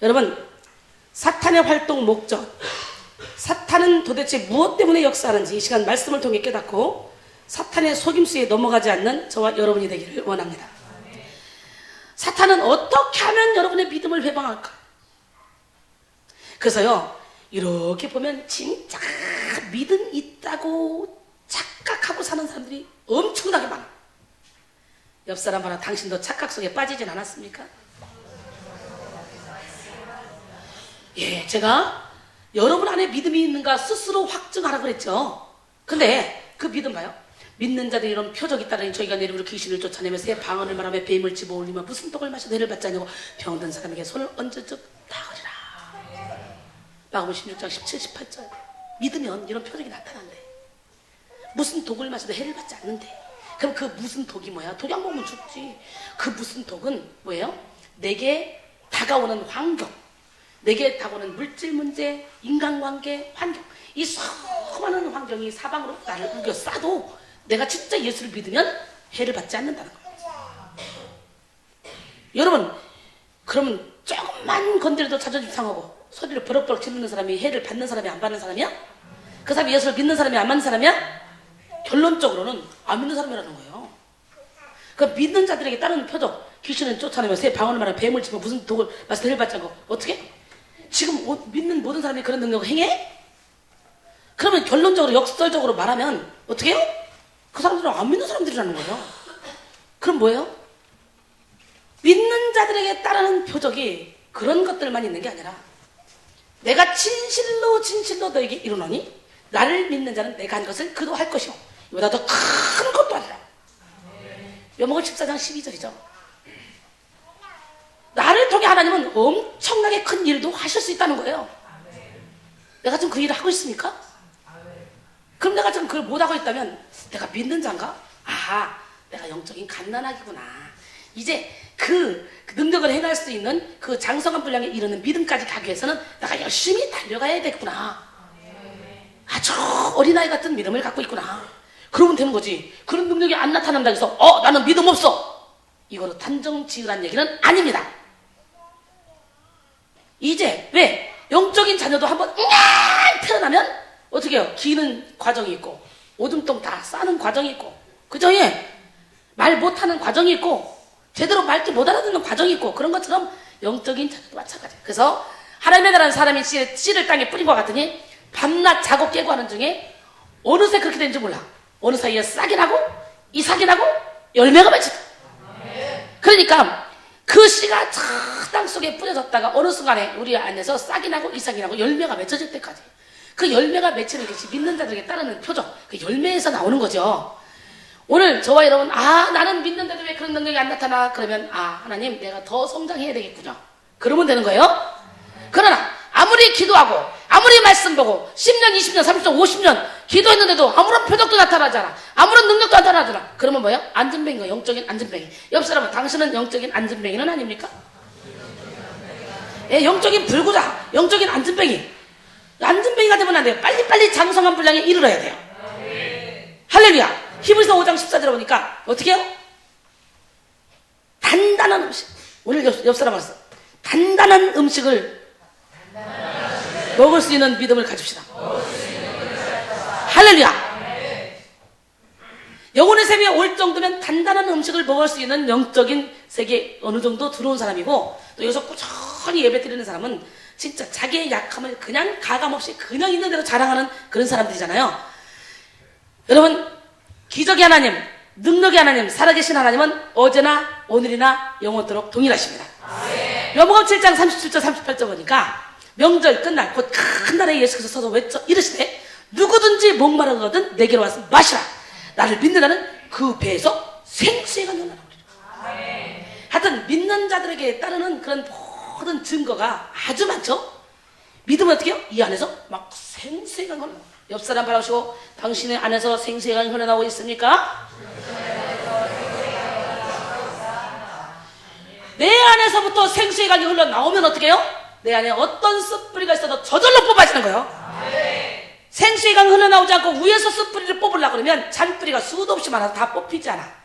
여러분, 사탄의 활동 목적, 사탄은 도대체 무엇 때문에 역사하는지 이 시간 말씀을 통해 깨닫고 사탄의 속임수에 넘어가지 않는 저와 여러분이 되기를 원합니다. 사탄은 어떻게 하면 여러분의 믿음을 회방할까? 그래서요, 이렇게 보면 진짜 믿음 있다고 착각하고 사는 사람들이 엄청나게 많아. 옆 사람 하나, 당신도 착각 속에 빠지진 않았습니까? 예, 제가 여러분 안에 믿음이 있는가 스스로 확증하라 그랬죠. 근데 그 믿음 봐요. 믿는 자들이 이런 표적이 따르니 저희가 내림으로 귀신을 쫓아내며 새 방언을 말하며 뱀을 집어올리며 무슨 떡을 마셔도 해를 받지 않냐고 병든 사람에게 손을 얹어줘 나으리라. 마가복음 16장 17, 18절. 믿으면 이런 표적이 나타난대. 무슨 독을 마셔도 해를 받지 않는데. 그럼 그 무슨 독이 뭐야? 독이 안 먹으면 죽지. 그 무슨 독은 뭐예요? 내게 다가오는 환경, 내게 다가오는 물질 문제, 인간관계, 환경, 이 수많은 환경이 사방으로 나를 우겨 싸도 내가 진짜 예수를 믿으면 해를 받지 않는다는 거예요. 여러분, 그러면 조금만 건드려도 자존심 상하고 소리를 버럭버럭 지르는 사람이 해를 받는 사람이 안 받는 사람이야? 그 사람이 예수를 믿는 사람이 안 믿는 사람이야? 결론적으로는 안 믿는 사람이라는 거예요. 그 믿는 자들에게 따르는 표적, 귀신은 쫓아내며 새 방언을 말하며 뱀을 집어 무슨 독을 마셔도 해를 받지 않고 어떻게? 지금 믿는 모든 사람이 그런 능력을 행해? 그러면 결론적으로 역설적으로 말하면 어떻게 해요? 그 사람들은 안 믿는 사람들이라는 거예요. 그럼 뭐예요? 믿는 자들에게 따르는 표적이 그런 것들만 있는 게 아니라 내가 진실로 너에게 이루노니 나를 믿는 자는 내가 한 것을 그도 할 것이요 이보다 더 큰 것도 아니라. 요목은 14장 12절이죠. 나를 통해 하나님은 엄청나게 큰 일도 하실 수 있다는 거예요. 내가 지금 그 일을 하고 있습니까? 그럼 내가 지금 그걸 못하고 있다면 내가 믿는 자인가? 아하, 내가 영적인 갓난아기구나. 이제 그 능력을 행할 수 있는 그 장성한 분량에 이르는 믿음까지 가기 위해서는 내가 열심히 달려가야 되겠구나. 아주 어린아이 같은 믿음을 갖고 있구나. 그러면 되는 거지. 그런 능력이 안 나타난다 해서 나는 믿음 없어. 이거로 단정 지으란 얘기는 아닙니다. 이제 왜? 영적인 자녀도 한번 태어나면 어떻게 해요? 기는 과정이 있고 오줌통 다 싸는 과정이 있고 그죠? 예. 말 못하는 과정이 있고 제대로 말도 못 알아듣는 과정이 있고 그런 것처럼 영적인 자녀도 마찬가지예요. 그래서 하나님의 나라는 사람이 씨를 땅에 뿌린 것 같으니 밤낮 자고 깨고 하는 중에 어느새 그렇게 된지 몰라. 어느 사이에 싹이 나고 이삭이 나고 열매가 맺힌다. 그러니까 그 씨가 땅 속에 뿌려졌다가 어느 순간에 우리 안에서 싹이 나고 이삭이 나고 열매가 맺혀질 때까지 그 열매가 맺히는 것이 믿는 자들에게 따르는 표적, 그 열매에서 나오는 거죠. 오늘 저와 여러분, 나는 믿는데도 왜 그런 능력이 안 나타나? 그러면 하나님 내가 더 성장해야 되겠군요. 그러면 되는 거예요. 그러나 아무리 기도하고 아무리 말씀 보고 10년, 20년, 30년, 50년 기도했는데도 아무런 표적도 나타나지 않아. 아무런 능력도 나타나지 않아. 그러면 뭐예요? 안전뱅이가 영적인 안전뱅이. 옆 사람은 당신은 영적인 안전뱅이는 아닙니까? 예, 영적인 불구자, 영적인 안전뱅이. 안전뱅이가 되면 안 돼요. 빨리빨리 장성한 분량에 이르러야 돼요. 할렐루야. 히브리서 5장 14절에 보니까 어떻게 해요? 단단한 음식. 오늘 옆 사람 말씀. 단단한 음식을 먹을 수 있는 믿음을 가집시다. 할렐루야. 영혼의 세계에 올 정도면 단단한 음식을 먹을 수 있는 영적인 세계에 어느 정도 들어온 사람이고 또 여기서 꾸준히 예배 드리는 사람은 진짜 자기의 약함을 그냥 가감없이 그냥 있는 대로 자랑하는 그런 사람들이잖아요. 여러분, 기적의 하나님, 능력의 하나님, 살아계신 하나님은 어제나 오늘이나 영원토록 동일하십니다. 요목음 7장 37절 38절 보니까 명절 끝날 곧 큰 날에 예수께서 서서 외쳐 이르시되 누구든지 목마르거든 내게로 와서 마시라. 나를 믿는다는 그 배에서 생수가 흘러나오리라. 하여튼 믿는 자들에게 따르는 그런 모든 증거가 아주 많죠. 믿으면 어떻게 해요? 이 안에서 막 생수가 흘러나오고 옆 사람 바라보시고 당신의 안에서 생수가 흘러나오고 있습니까? 내 안에서부터 생수의 강이 흘러나오면 어떻게 해요? 내 안에 어떤 숯뿌리가 있어도 저절로 뽑아지는 거예요. 생수의 강이 흘러나오지 않고 위에서 숯뿌리를 뽑으려고 그러면 잔뿌리가 수도 없이 많아서 다 뽑히지 않아.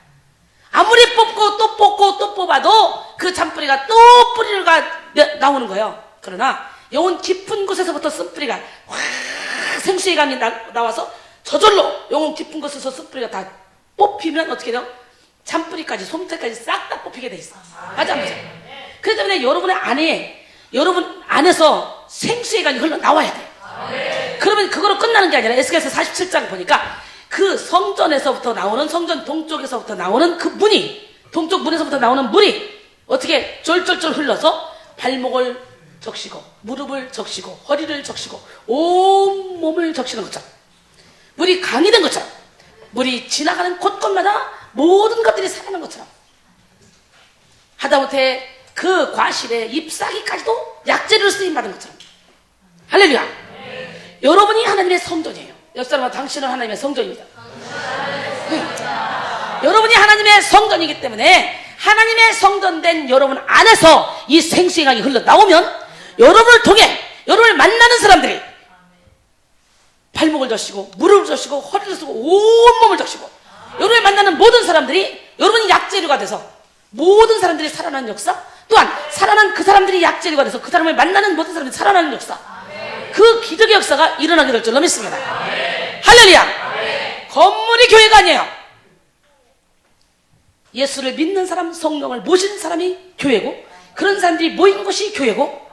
아무리 뽑고 또 뽑고 또 뽑아도 그 잔뿌리가 또 뿌리가 나오는 거예요. 그러나 영혼 깊은 곳에서부터 쓴뿌리가 확 생수의 강이 나와서 저절로 영혼 깊은 곳에서 쓴뿌리가 다 뽑히면 어떻게 돼요? 잔뿌리까지 솜털까지 싹 다 뽑히게 돼 있어. 맞아 안 맞아? 그렇기 때문에 여러분 안에서 생수의 강이 흘러나와야 돼. 그러면 그거로 끝나는 게 아니라 에스겔서 47장 보니까 그 성전에서부터 나오는 성전 동쪽에서부터 나오는 그 문이 동쪽 문에서부터 나오는 물이 어떻게 쫄쫄쫄 흘러서 발목을 적시고 무릎을 적시고 허리를 적시고 온 몸을 적시는 것처럼 물이 강이 된 것처럼 물이 지나가는 곳곳마다 모든 것들이 살아나는 것처럼 하다못해 그 과실의 잎사귀까지도 약재로 쓰임받은 것처럼 할렐루야. 여러분이 하나님의 성전이에요. 옆 사람은 당신은 하나님의 성전입니다. 여러분이 하나님의 성전이기 때문에 하나님의 성전된 여러분 안에서 이 생수의 강이 흘러나오면 여러분을 통해 여러분을 만나는 사람들이 발목을 젖시고 무릎을 젖시고 허리를 쓰고 온몸을 적시고 여러분을 만나는 모든 사람들이 여러분이 약재료가 돼서 모든 사람들이 살아나는 역사, 또한 살아난 그 사람들이 약재료가 돼서 그 사람을 만나는 모든 사람들이 살아나는 역사, 그 기적의 역사가 일어나게 될 줄로 믿습니다. 할렐루야. 건물이 교회가 아니에요. 예수를 믿는 사람, 성령을 모신 사람이 교회고 그런 사람들이 모인 것이 교회고,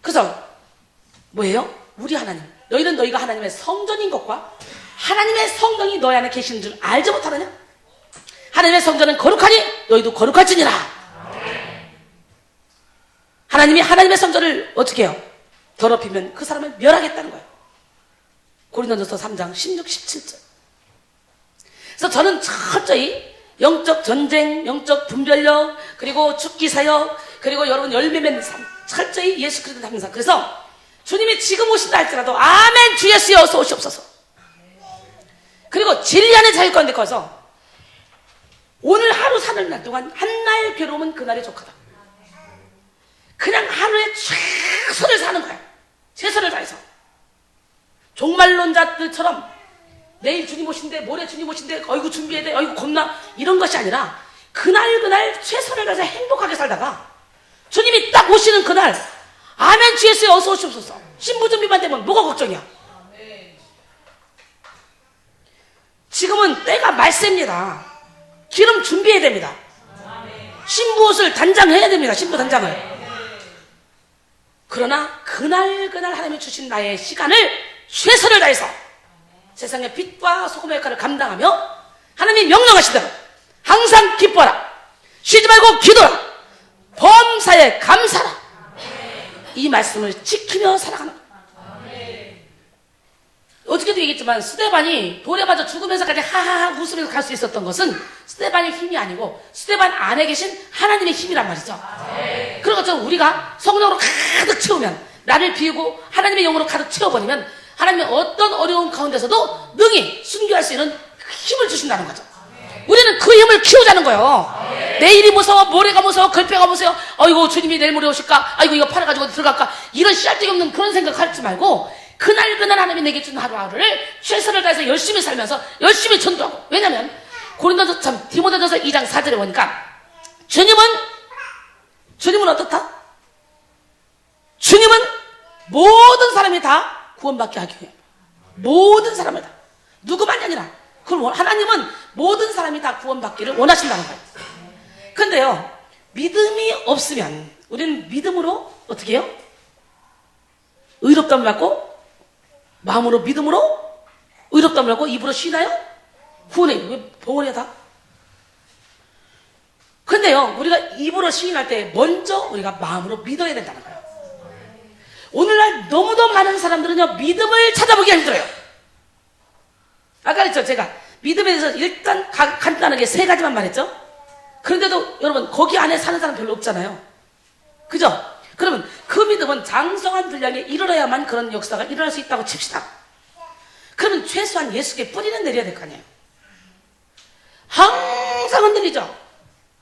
그래서 뭐예요? 우리 하나님, 너희는 너희가 하나님의 성전인 것과 하나님의 성령이 너희 안에 계시는 줄 알지 못하느냐? 하나님의 성전은 거룩하니 너희도 거룩할지니라. 하나님이 하나님의 성전을 어떻게 해요? 더럽히면 그 사람을 멸하겠다는 거예요. 고린도전서 3장 16, 17절. 그래서 저는 철저히 영적 전쟁, 영적 분별력, 그리고 죽기 사역, 그리고 여러분 열매 맺는 삶, 철저히 예수 그리스도 항상. 그래서 주님이 지금 오신다 할지라도 아멘 주 예수여 어서 오시옵소서. 그리고 진리 안에 자유 가운데 거서 오늘 하루 사는 날 동안 한날 괴로움은 그날이 족하다. 그냥 하루에 최선을 사는 거야. 최선을 다해서. 종말론자들처럼 내일 주님 오신대, 모레 주님 오신대, 어이구 준비해야 돼, 어이구 겁나, 이런 것이 아니라 그날 최선을 다해서 행복하게 살다가 주님이 딱 오시는 그날 아멘 주 예수여 어서 오시옵소서. 신부 준비만 되면 뭐가 걱정이야? 지금은 때가 말세입니다. 기름 준비해야 됩니다. 신부 옷을 단장해야 됩니다. 신부 단장을. 그러나 그날 하나님이 주신 나의 시간을 최선을 다해서 세상의 빛과 소금의 역할을 감당하며 하나님이 명령하시대로 항상 기뻐라, 쉬지 말고 기도라, 범사에 감사라, 이 말씀을 지키며 살아가는 거예요. 어저께도 얘기했지만 스데반이 돌에 맞아 죽으면서까지 하하하 웃으면서 갈 수 있었던 것은 스데반의 힘이 아니고 스데반 안에 계신 하나님의 힘이란 말이죠. 그런 것처럼 우리가 성령으로 가득 채우면, 나를 비우고 하나님의 영으로 가득 채워버리면 하나님의 어떤 어려운 가운데서도 능히 순교할 수 있는 힘을 주신다는 거죠. 우리는 그 힘을 키우자는 거예요. 내일이 무서워, 모레가 무서워, 글빼가 무서워, 어이구 주님이 내일 모레 오실까, 아이고 이거 팔아가지고 들어갈까, 이런 씨알데기 없는 그런 생각 하지 말고 그날 하나님이 내게 준 하루하루를 최선을 다해서 열심히 살면서 열심히 전도하고. 왜냐면 고린도서 디모데전서 2장 4절에 보니까 주님은 어떻다? 주님은 모든 사람이 다 구원받게 하기 위해, 모든 사람을 다, 누구만이 아니라, 그럼 하나님은 모든 사람이 다 구원받기를 원하신다는 거예요. 근데요, 믿음이 없으면 우리는 믿음으로 어떻게 해요? 의롭다함을 받고 마음으로 믿음으로 의롭다함을 받고 입으로 쉬나요? 후원해. 왜 봉헌해 다? 근데요, 우리가 입으로 시인할 때 먼저 우리가 마음으로 믿어야 된다는 거예요. 오늘날 너무도 많은 사람들은요, 믿음을 찾아보기가 힘들어요. 아까 그랬죠, 제가 믿음에 대해서 일단 간단하게 3가지만 말했죠. 그런데도 여러분 거기 안에 사는 사람 별로 없잖아요. 그죠? 그러면 그 믿음은 장성한 분량에 이르러야만 그런 역사가 일어날 수 있다고 칩시다. 그러면 최소한 예수께 뿌리는 내려야 될 거 아니에요. 항상 흔들리죠.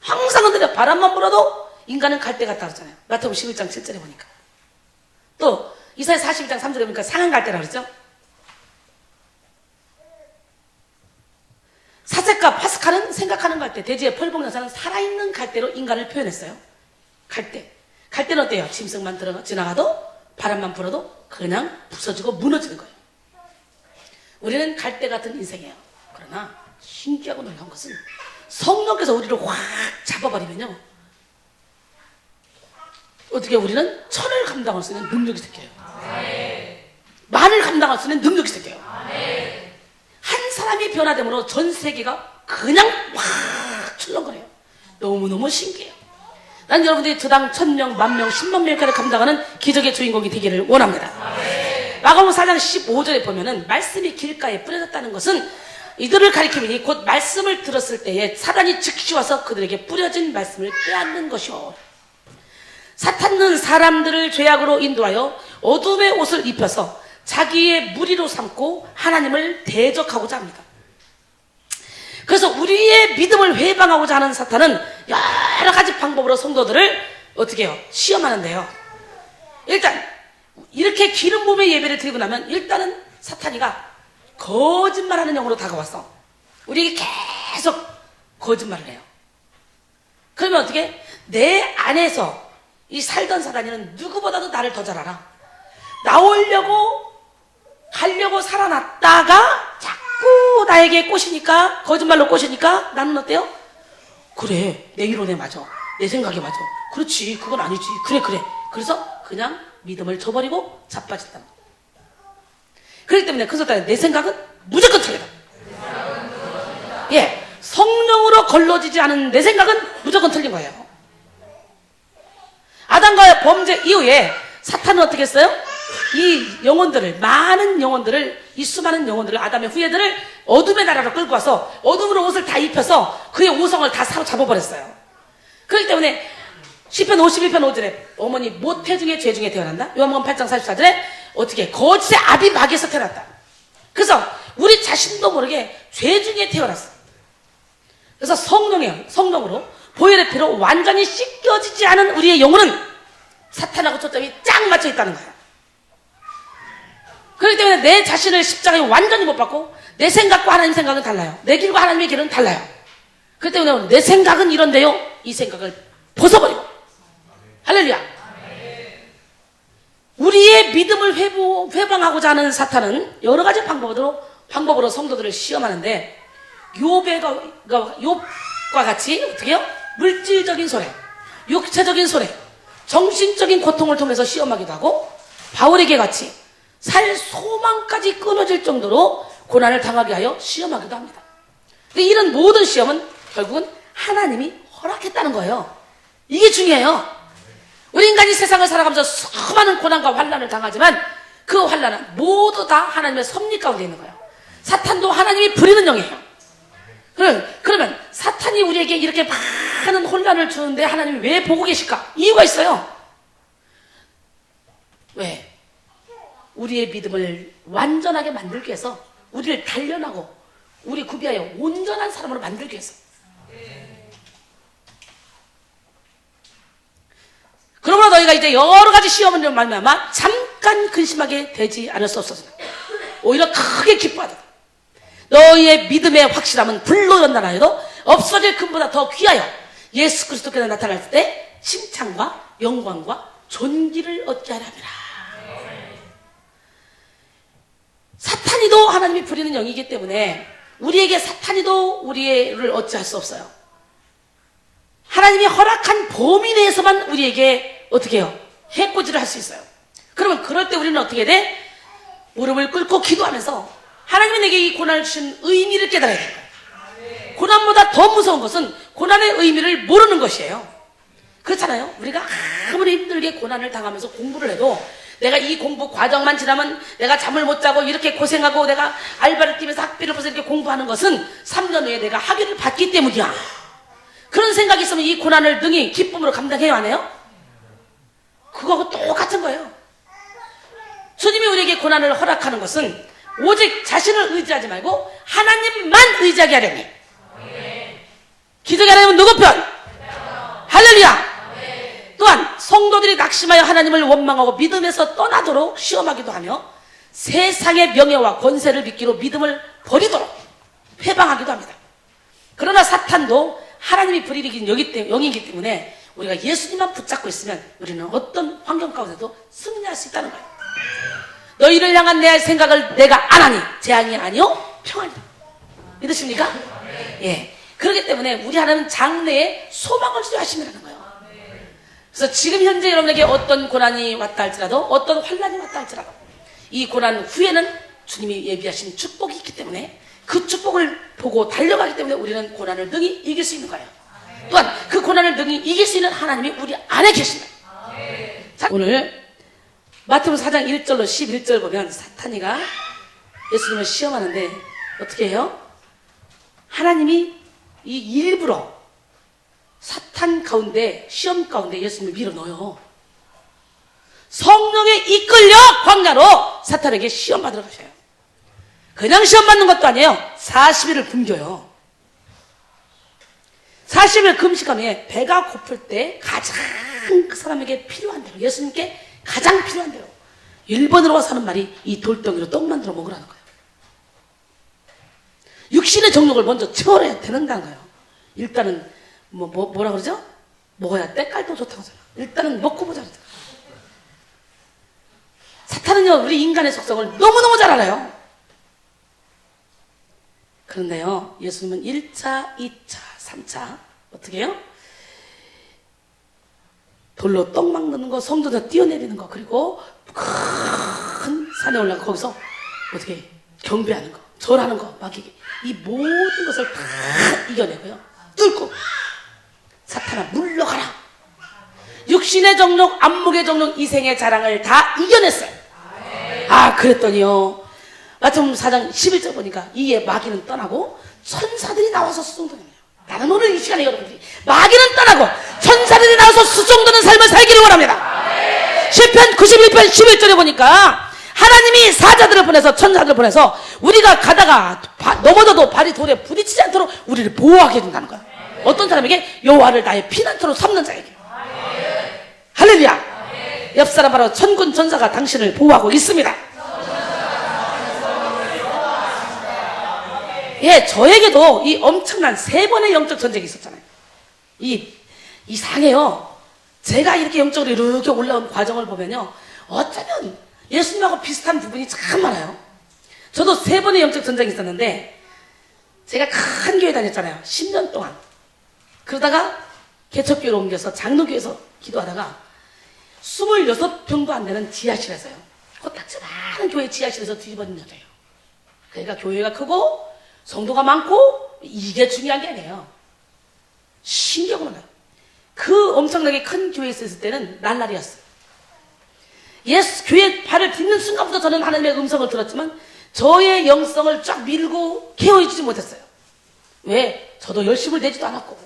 항상 흔들려. 바람만 불어도 인간은 갈대 같다 그러잖아요. 마태복음 11장 7절에 보니까. 또 이사야 42장 3절에 보니까 상한 갈대라 그러죠. 사색과 파스칼은 생각하는 갈대, 대지의 펄봉 여사는 살아있는 갈대로 인간을 표현했어요. 갈대. 갈 때는 어때요? 짐승만 지나가도 바람만 불어도 그냥 부서지고 무너지는 거예요. 우리는 갈대 같은 인생이에요. 그러나 신기하고 놀라운 것은 성령께서 우리를 확 잡아버리면요, 어떻게 우리는 천을 감당할 수 있는 능력이 생겨요. 만을 감당할 수 있는 능력이 생겨요. 한 사람이 변화됨으로 전 세계가 그냥 확 출렁거려요. 너무너무 신기해요. 난 여러분들이 저당 1000명, 10,000명, 10만 명까지 감당하는 기적의 주인공이 되기를 원합니다. 마가복음 4장 15절에 보면은 말씀이 길가에 뿌려졌다는 것은 이들을 가리키니 곧 말씀을 들었을 때에 사단이 즉시 와서 그들에게 뿌려진 말씀을 빼앗는 것이요. 사탄은 사람들을 죄악으로 인도하여 어둠의 옷을 입혀서 자기의 무리로 삼고 하나님을 대적하고자 합니다. 그래서 우리의 믿음을 회방하고자 하는 사탄은 여러 가지 방법으로 성도들을 어떻게 해요? 시험하는데요. 일단 이렇게 기름 부음의 예배를 드리고 나면 일단은 사탄이가 거짓말하는 영으로 다가와서 우리에게 계속 거짓말을 해요. 그러면 어떻게? 내 안에서 이 살던 사단이는 누구보다도 나를 더 잘 알아. 나오려고 가려고 살아났다가 자꾸 나에게 꼬시니까, 거짓말로 꼬시니까 나는 어때요? 그래, 내 이론에 맞아, 내 생각에 맞아, 그렇지, 그건 아니지, 그래. 그래서 그냥 믿음을 저버리고 자빠진다. 그렇기 때문에 그 소리에 내 생각은 무조건 틀리다. 예, 성령으로 걸러지지 않은 내 생각은 무조건 틀린 거예요. 아담과의 범죄 이후에 사탄은 어떻게 했어요? 이 영혼들을, 많은 영혼들을, 이 수많은 영혼들을, 아담의 후예들을 어둠의 나라로 끌고 와서 어둠으로 옷을 다 입혀서 그의 오성을 다 사로잡아버렸어요. 그렇기 때문에 시편 51편 5절에 어머니 모태 중에 죄 중에 태어난다. 요한복음 8장 44절에 어떻게 거짓의 아비 마귀에서 태어났다. 그래서 우리 자신도 모르게 죄 중에 태어났어. 그래서 성령으로 보혈의 피로 완전히 씻겨지지 않은 우리의 영혼은 사탄하고 초점이 쫙 맞춰 있다는 거야. 그렇기 때문에 내 자신을 십자가에 완전히 못 받고 내 생각과 하나님 생각은 달라요. 내 길과 하나님의 길은 달라요. 그렇기 때문에 내 생각은 이런데요, 이 생각을 벗어버리고, 할렐루야. 우리의 믿음을 회방하고자 하는 사탄은 여러 가지 방법으로 성도들을 시험하는데, 욥과 같이 어떻게 해요? 물질적인 손해, 육체적인 손해, 정신적인 고통을 통해서 시험하기도 하고, 바울에게 같이 살 소망까지 끊어질 정도로 고난을 당하게 하여 시험하기도 합니다. 이런 모든 시험은 결국은 하나님이 허락했다는 거예요. 이게 중요해요. 우리 인간이 세상을 살아가면서 수많은 고난과 환난을 당하지만 그 환난은 모두 다 하나님의 섭리 가운데 있는 거예요. 사탄도 하나님이 부리는 영이에요. 그러면 사탄이 우리에게 이렇게 많은 혼란을 주는데 하나님이 왜 보고 계실까? 이유가 있어요. 왜? 우리의 믿음을 완전하게 만들기 위해서, 우리를 단련하고 우리 구비하여 온전한 사람으로 만들기 위해서. 그러므로 너희가 이제 여러 가지 시험을 말미암아 잠깐 근심하게 되지 않을 수 없었으나 오히려 크게 기뻐하다. 너희의 믿음의 확실함은 불로 연단하여도 없어질 금보다 더 귀하여 예수 그리스도께서 나타날 때 칭찬과 영광과 존귀를 얻게 하려니라. 사탄이도 하나님이 부리는 영이기 때문에 우리에게 사탄이도 우리를 어찌할 수 없어요. 하나님이 허락한 범위 내에서만 우리에게 어떻게 해요? 해코지를 할 수 있어요. 그러면 그럴 때 우리는 어떻게 돼? 무릎을 꿇고 기도하면서 하나님이 내게 이 고난을 주신 의미를 깨달아야 돼요. 고난보다 더 무서운 것은 고난의 의미를 모르는 것이에요. 그렇잖아요. 우리가 아무리 힘들게 고난을 당하면서 공부를 해도 내가 이 공부 과정만 지나면 내가 잠을 못 자고 이렇게 고생하고 내가 알바를 뛰면서 학비를 벌어서 이렇게 공부하는 것은 3년 후에 내가 학위를 받기 때문이야. 그런 생각이 있으면 이 고난을 능히 기쁨으로 감당해야 하네요. 그거하고 똑같은 거예요. 주님이 우리에게 고난을 허락하는 것은 오직 자신을 의지하지 말고 하나님만 의지하게 하려니. 기적의 하나님은 누구 편? 할렐루야. 또한 성도들이 낙심하여 하나님을 원망하고 믿음에서 떠나도록 시험하기도 하며 세상의 명예와 권세를 믿기로 믿음을 버리도록 회방하기도 합니다. 그러나 사탄도 하나님이 부리는 영이기 때문에 우리가 예수님만 붙잡고 있으면 우리는 어떤 환경 가운데도 승리할 수 있다는 거예요. 너희를 향한 내 생각을 내가 안 하니 재앙이 아니요 평안이다. 믿으십니까? 예. 그렇기 때문에 우리 하나님은 장래에 소망을 주려 하심이라는 거예요. 그래서 지금 현재 여러분에게 어떤 고난이 왔다 할지라도, 어떤 환난이 왔다 할지라도, 이 고난 후에는 주님이 예비하신 축복이 있기 때문에 그 축복을 보고 달려가기 때문에 우리는 고난을 능히 이길 수 있는 거예요. 또한 그 고난을 능히 이길 수 있는 하나님이 우리 안에 계십니다. 자, 오늘 마태복음 4장 1절로 11절 보면 사탄이가 예수님을 시험하는데 어떻게 해요? 하나님이 이 일부러 사탄 가운데, 시험 가운데 예수님을 밀어넣어요. 성령에 이끌려 광야로 사탄에게 시험 받으러 가셔요. 그냥 시험 받는 것도 아니에요. 40일을 굶겨요. 40일 금식한 후에 배가 고플 때 가장 그 사람에게 필요한 대로, 예수님께 가장 필요한 대로 1번으로 와서 하는 말이 이 돌덩이로 떡 만들어 먹으라는 거예요. 육신의 정욕을 먼저 채워야 되는다는 거예요. 일단은 뭐라 그러죠? 먹어야 때깔도 좋다고 하잖아요. 일단은 먹고 보자 그러잖아요. 사탄은요, 우리 인간의 속성을 너무너무 잘 알아요. 그런데요, 예수님은 1차, 2차, 3차 어떻게 해요? 돌로 떡 막 넣는 거, 성도들 뛰어내리는 거, 그리고 큰 산에 올라가 거기서 어떻게 경배하는 거, 절하는 거, 막 이게 이 모든 것을 다 이겨내고요, 뚫고 사탄아 물러가라. 육신의 정욕, 안목의 정욕, 이생의 자랑을 다 이겨냈어요. 아, 그랬더니요, 마태복음 4장 11절 보니까 이에 마귀는 떠나고 천사들이 나와서 수종드네요. 나는 오늘 이 시간에 여러분들이 마귀는 떠나고 천사들이 나와서 수종드는 삶을 살기를 원합니다. 시편 91편 11절에 보니까 하나님이 사자들을 보내서, 천사들을 보내서 우리가 가다가 넘어져도 발이 돌에 부딪히지 않도록 우리를 보호하게 해준다는 거야. 어떤 사람에게? 여호와를 나의 피난처로 삼는 자에게. 할렐루야. 옆 사람 바로 천군 천사가 당신을 보호하고 있습니다. 예, 저에게도 이 엄청난 3번의 영적 전쟁이 있었잖아요. 이 상해요. 제가 이렇게 영적으로 이렇게 올라온 과정을 보면요, 어쩌면 예수님하고 비슷한 부분이 참 많아요. 저도 3번의 영적 전쟁이 있었는데, 제가 큰 교회 다녔잖아요. 10년 동안. 그러다가 개척교회로 옮겨서 장로교회에서 기도하다가 26평도 안 되는 지하실에서요, 코딱지만한 교회 지하실에서 뒤집어진 여자예요. 그러니까 교회가 크고 성도가 많고 이게 중요한 게 아니에요. 신경을 나요. 그 엄청나게 큰 교회에 있었을 때는 날라리였어요. 예수 교회 발을 딛는 순간부터 저는 하나님의 음성을 들었지만 저의 영성을 쫙 밀고 케어해주지 못했어요. 왜? 저도 열심을 내지도 않았고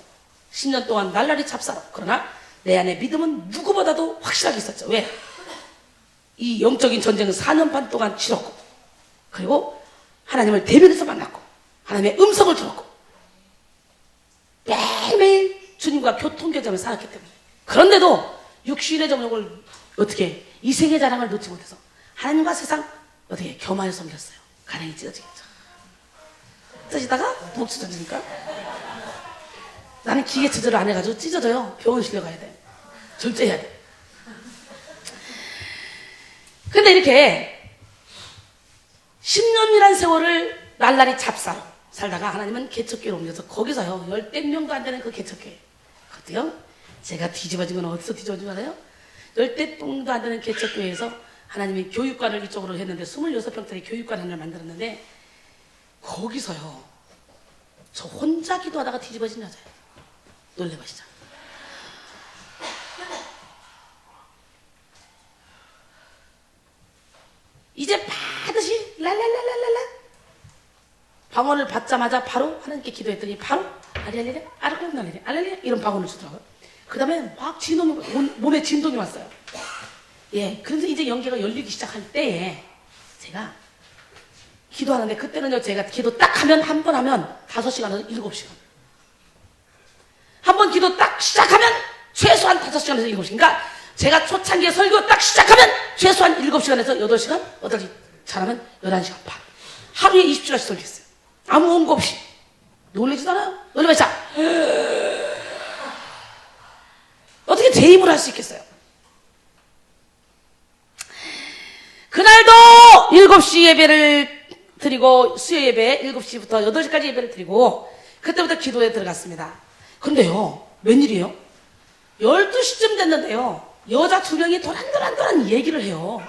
10년 동안 날라리 잡사로. 그러나 내 안에 믿음은 누구보다도 확실하게 있었죠. 왜? 이 영적인 전쟁은 4년 반 동안 치렀고, 그리고 하나님을 대면해서 만났고, 하나님의 음성을 들었고, 매일매일 주님과 교통교제하며 살았기 때문에. 그런데도 육신의 정욕을 어떻게, 이생의 자랑을 놓지 못해서 하나님과 세상 어떻게 겸하여 섬겼어요. 가랭이 찢어지겠죠. 찢어지다가 목 찢어지니까 나는 기계 체조를 안 해가지고 찢어져요. 병원 실려가야 돼. 절제해야 돼. 근데 이렇게 10년이란 세월을 날라리 잡사로 살다가 하나님은 개척교회로 옮겨서 거기서요, 10명도 안 되는 그 개척교회. 그때요, 제가 뒤집어진 건 어디서 뒤집어진 줄 알아요? 10명도 안 되는 개척교회에서 하나님이 교육관을 이쪽으로 했는데 26평짜리 교육관 하나를 만들었는데 거기서요, 저 혼자 기도하다가 뒤집어진 여자예요. 놀래보시죠. 이제 반드시 랄랄랄랄랄라 방언을 받자마자 바로 하나님께 기도했더니 바로 아리알리레 아르콘날리레 알랄리레 이런 방언을 주더라고요. 그 다음에 막 몸에 진동이 왔어요. 예, 그래서 이제 연계가 열리기 시작할 때에 제가 기도하는데, 그때는요, 제가 기도 딱 하면, 한 번 하면 5시간에서 7시간. 한 번 기도 딱 시작하면 최소한 5시간에서 7시간. 그러니까 제가 초창기에 설교 딱 시작하면 최소한 7시간에서 8시간, 8시 잘하면 11시간 반. 하루에 20시간씩 설교했어요. 아무 원고 없이. 놀라지도 않아요? 놀라면 자. 어떻게 제 힘으로 할 수 있겠어요? 그날도 7시 예배를 드리고 수요 예배 7시부터 8시까지 예배를 드리고 그때부터 기도에 들어갔습니다. 그런데요, 웬일이에요? 12시쯤 됐는데요, 여자 2명이 도란도란 얘기를 해요.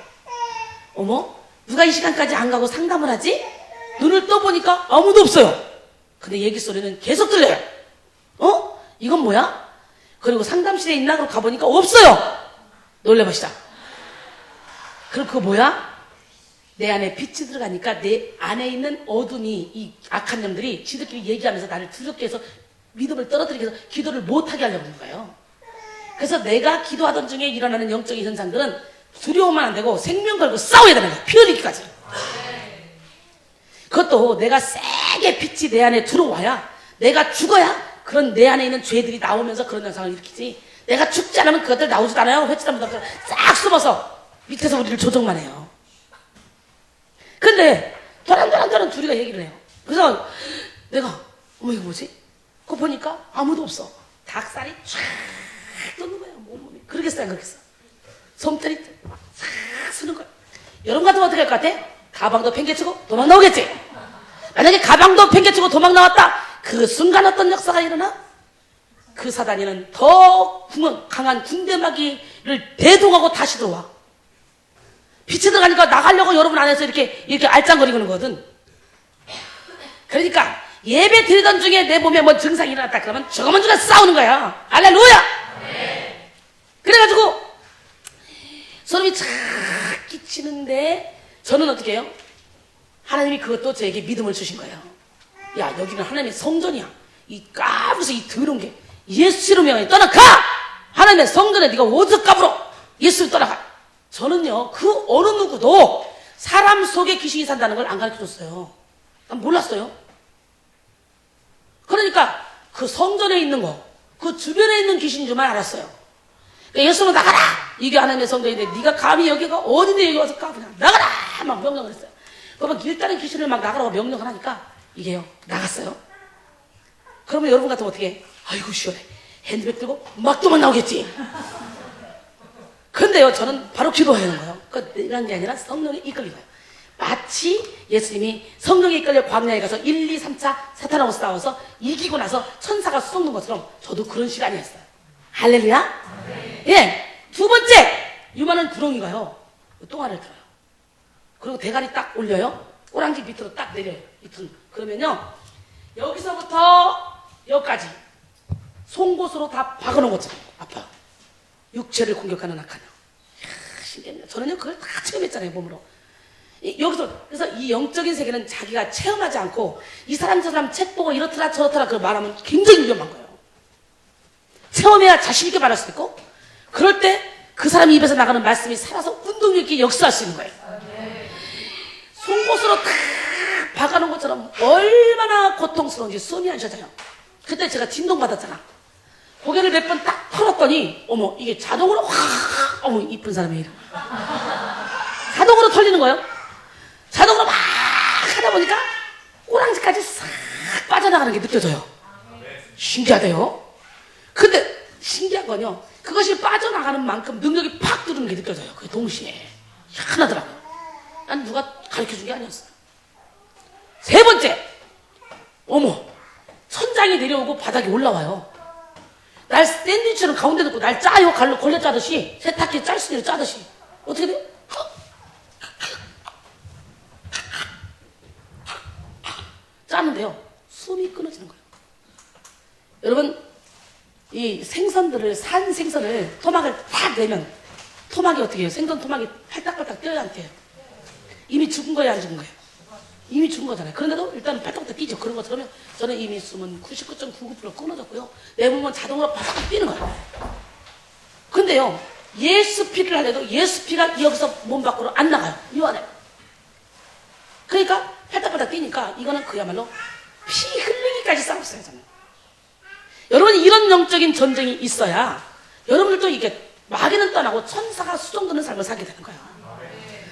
어머, 누가 이 시간까지 안 가고 상담을 하지? 눈을 떠보니까 아무도 없어요. 근데 얘기 소리는 계속 들려요. 이건 뭐야? 그리고 상담실에 있나? 그러고 가보니까 없어요. 놀래봅시다. 그럼 그거 뭐야? 내 안에 빛이 들어가니까 내 안에 있는 어둠이, 이 악한 놈들이 지들끼리 얘기하면서 나를 두렵게 해서 믿음을 떨어뜨리게 해서 기도를 못하게 하려고 하는 거예요. 그래서 내가 기도하던 중에 일어나는 영적인 현상들은 두려우면 안 되고 생명 걸고 싸워야 되는 거예요. 피 흘리기까지. 그것도 내가 세게 빛이 내 안에 들어와야, 내가 죽어야 그런 내 안에 있는 죄들이 나오면서 그런 현상을 일으키지, 내가 죽지 않으면 그것들 나오지도 않아요. 회치다 못하고 싹 숨어서 밑에서 우리를 조종만 해요. 근데 도란도란 둘이가 얘기를 해요. 그래서 내가 어머 이거 뭐지? 그거 보니까 아무도 없어. 닭살이 쫙 돋는 거예요. 몸이. 그러겠어요 안 그러겠어? 솜털이 싹 쓰는 거예요. 여러분 같으면 어떻게 할 것 같아? 가방도 팽개치고 도망 나오겠지? 만약에 가방도 팽개치고 도망 나왔다, 그 순간 어떤 역사가 일어나? 그 사단이는 더 강한 군대마귀를 대동하고 다시 들어와. 빛이 들어가니까 나가려고 여러분 안에서 이렇게 알짱거리는 거거든. 그러니까 예배 드리던 중에 내 몸에 뭔 증상이 일어났다 그러면 저거만 주가 싸우는 거야. 할렐루야! 네. 그래가지고 소름이 착 끼치는데 저는 어떻게 해요? 하나님이 그것도 저에게 믿음을 주신 거예요. 야, 여기는 하나님의 성전이야. 이 까불어서 이 더러운 게 예수로 명하니 떠나가! 하나님의 성전에 네가 어디서 까불어? 예수를 떠나가. 저는요, 그 어느 누구도 사람 속에 귀신이 산다는 걸 안 가르쳐줬어요. 난 몰랐어요. 그러니까 그 성전에 있는 거, 그 주변에 있는 귀신인 줄만 알았어요. 그러니까 예수는 나가라! 이게 하나님의 성전인데 네가 감히 여기가 어딘데 여기 와서 까불냐? 나가라! 막 명령을 했어요. 그러면 일단은 귀신을 막 나가라고 명령을 하니까 이게요, 나갔어요. 그러면 여러분 같으면 어떻게 해? 아이고 시원해. 핸드백 들고 막 도망 나오겠지. 근데요, 저는 바로 기도해야 하는 거예요. 그런 게 아니라 성령에 이끌린 거예요. 마치 예수님이 성령에 이끌려 광야에 가서 1, 2, 3차 사탄하고 싸워서 이기고 나서 천사가 쏘는 것처럼 저도 그런 시간이었어요. 할렐루야? 네. 예. 두 번째, 유만한 구렁이가요, 똥알을 들어요. 그리고 대가리 딱 올려요. 꼬랑지 밑으로 딱 내려요. 그러면요, 여기서부터 여기까지 송곳으로 다 박아놓은 것처럼 아파요. 육체를 공격하는 악한 영. 신기합니다. 저는요, 그걸 다 체험했잖아요, 몸으로. 여기서, 그래서 이 영적인 세계는 자기가 체험하지 않고 이 사람 저 사람 책 보고 이렇더라 저렇더라 그걸 말하면 굉장히 위험한 거예요. 체험해야 자신있게 말할 수 있고, 그럴 때 그 사람 입에서 나가는 말씀이 살아서 운동력 있게 역사할 수 있는 거예요. 송곳으로 탁 박아놓은 것처럼 얼마나 고통스러운지 숨이 안 쉬어져요. 그때 제가 진동 받았잖아. 고개를 몇 번 딱 털었더니 어머 이게 자동으로 확, 어머 이쁜 사람의 이름 자동으로 털리는 거예요. 자동으로 막 하다 보니까 꼬랑지까지 싹 빠져나가는 게 느껴져요. 신기하대요. 근데 신기한 건요, 그것이 빠져나가는 만큼 능력이 팍 들어오는 게 느껴져요. 그게 동시에 희한하더라고요. 난 누가 가르쳐준 게 아니었어요. 세 번째, 어머 천장이 내려오고 바닥이 올라와요. 날 샌드위치를 가운데 놓고 날 짜요. 갈로 걸려 짜듯이, 세탁기 짤수대로 짜듯이. 어떻게 돼? 짜는데요, 숨이 끊어지는 거예요. 여러분, 이 생선들을, 산 생선을 토막을 딱 내면 토막이 어떻게 해요? 생선 토막이 팔딱팔딱 뛰어야 안 뛰어요? 이미 죽은 거예요, 안 죽은 거예요? 이미 죽은 거잖아요. 그런데도 일단 팔딱팔딱 뛰죠. 그런 것처럼 저는 이미 숨은 99.99% 끊어졌고요. 내 몸은 자동으로 바삭 뛰는 거예요. 근데요, 예수 피를 하려도 예수 피가 여기서 몸 밖으로 안 나가요. 이 안에. 그러니까 팔딱팔딱 뛰니까 이거는 그야말로 피 흘리기까지 싸웠어요, 저는. 여러분, 이런 영적인 전쟁이 있어야 여러분들도 이게 마귀는 떠나고 천사가 수종드는 삶을 살게 되는 거예요.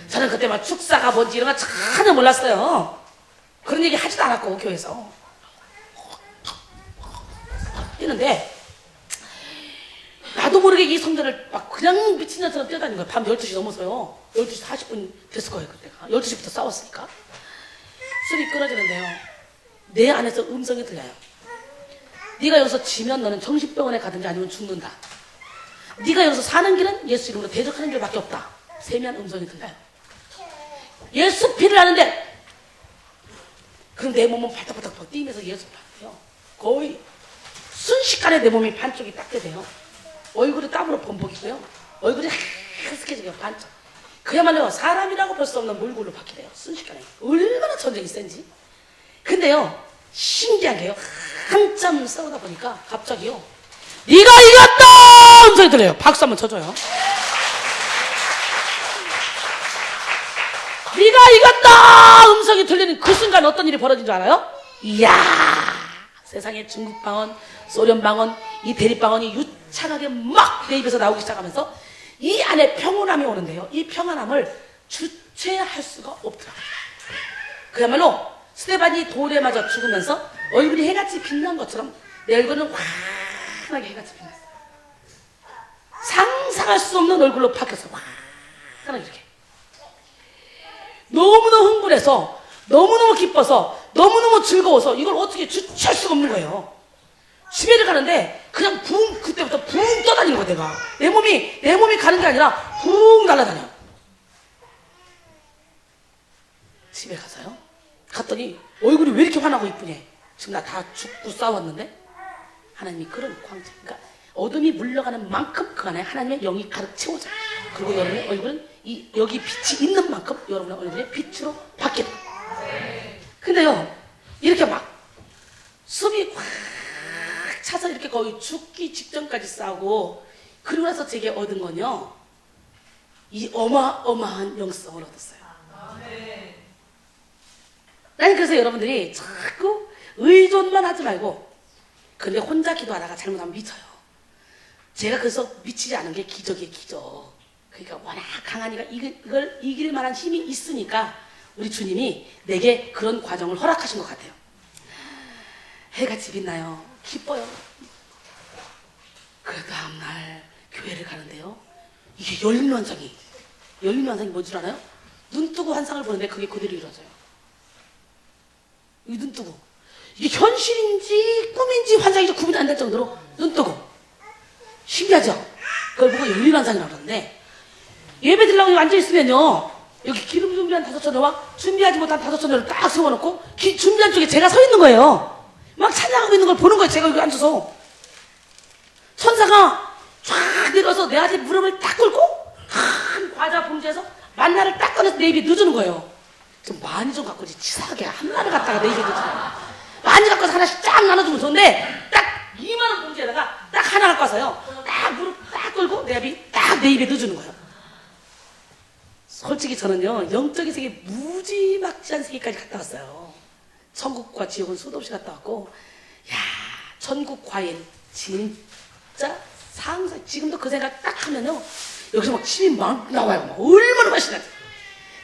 저는 그때 막 축사가 뭔지 이런 거 전혀 몰랐어요. 그런 얘기 하지도 않았고, 교회에서. 뛰는데, 나도 모르게 이 성전을 막 그냥 미친년처럼 뛰어다니는 거예요. 밤 12시 넘어서요. 12시 40분 됐을 거예요, 그때가. 12시부터 싸웠으니까. 숨이 끊어지는데요. 내 안에서 음성이 들려요. 네가 여기서 지면 너는 정신병원에 가든지 아니면 죽는다. 네가 여기서 사는 길은 예수 이름으로 대적하는 길밖에 없다. 세미한 음성이 들려요. 예수 피를 하는데 그럼 내 몸은 발딱발딱 뛰면서 예수 피를 거의 순식간에 내 몸이 반쪽이 닦게 돼요. 얼굴이 땀으로 범벅이고요. 얼굴이 하얗게 반쪽. 그야말로 사람이라고 볼 수 없는 몰골로 바뀌래요. 순식간에. 얼마나 전쟁이 센지. 근데요, 신기한 게요. 한참 싸우다 보니까 갑자기요. 네가 이겼다! 음성이 들려요. 박수 한번 쳐줘요. 네가 이겼다! 음성이 들리는 그 순간 어떤 일이 벌어진 줄 알아요? 이야! 세상에 중국 방언, 소련 방언, 이 대립 방언이 유창하게 막 내 입에서 나오기 시작하면서 이 안에 평온함이 오는데요. 이 평안함을 주체할 수가 없더라고요. 그야말로 스테반이 돌에 맞아 죽으면서 얼굴이 해같이 빛난 것처럼 내 얼굴은 환하게 해같이 빛났어요. 상상할 수 없는 얼굴로 바뀌었어요. 환하게 이렇게. 너무너무 흥분해서 너무너무 기뻐서 너무너무 즐거워서 이걸 어떻게 주체할 수가 없는 거예요. 집에를 가는데 그냥 그때부터 붕 떠다니는 거야. 내가 내 몸이 가는 게 아니라 붕 날아다녀. 집에 가서요 갔더니 얼굴이 왜 이렇게 화나고 이쁘니? 지금 나 다 죽고 싸웠는데 하나님이 그런 광채, 그러니까 어둠이 물러가는 만큼 그 안에 하나님의 영이 가득 채워져요. 그리고 여러분의 얼굴은 여기 빛이 있는 만큼 여러분의 얼굴의 빛으로 바뀌어요. 근데요 이렇게 막 숨이 확 차서 이렇게 거의 죽기 직전까지 싸우고 그러고 나서 제게 얻은 건요 이 어마어마한 영성을 얻었어요. 나는 그래서 여러분들이 자꾸 의존만 하지 말고 근데 혼자 기도하다가 잘못하면 미쳐요. 제가 그래서 미치지 않은 게 기적이에요. 기적. 그러니까 워낙 강한 이가 이걸 이길 만한 힘이 있으니까 우리 주님이 내게 그런 과정을 허락하신 것 같아요. 해같이 빛나요. 기뻐요. 그 다음날 교회를 가는데요 이게 열린 환상이 뭔 줄 알아요? 눈 뜨고 환상을 보는데 그게 그대로 이루어져요. 눈 뜨고 이게 현실인지 꿈인지 환상인지 구분이 안 될 정도로 눈 뜨고 신기하죠? 그걸 보고 열린 환상이라고 그러는데 예배 드리려고 앉아있으면요 여기 기름 준비한 5천여와 준비하지 못한 5천여를 딱 세워놓고 준비한 쪽에 제가 서 있는 거예요. 막 찬양하고 있는 걸 보는 거예요. 제가 여기 앉아서 천사가 쫙 내려서 내 아들 무릎을 딱 꿇고 큰 과자 봉지에서 만나를 딱 꺼내서 내 입에 넣어주는 거예요. 좀 많이 좀 갖고 치사하게 하나를 갖다가 내 입에 넣어주는 많이 갖고 와서 하나씩 쫙 나눠주면 좋은데 딱 2만원 봉지에다가 딱 하나 갖고 와서요 딱 무릎 딱 꿇고 내 입에 넣어주는 거예요. 솔직히 저는요 영적인 세계 무지막지한 세계까지 갔다 왔어요. 천국과 지옥은 수도 없이 갔다 왔고 야 천국 과일 진짜 상상 지금도 그 생각 딱 하면요 여기서 막 침이 막 나와요. 막 얼마나 맛있는지.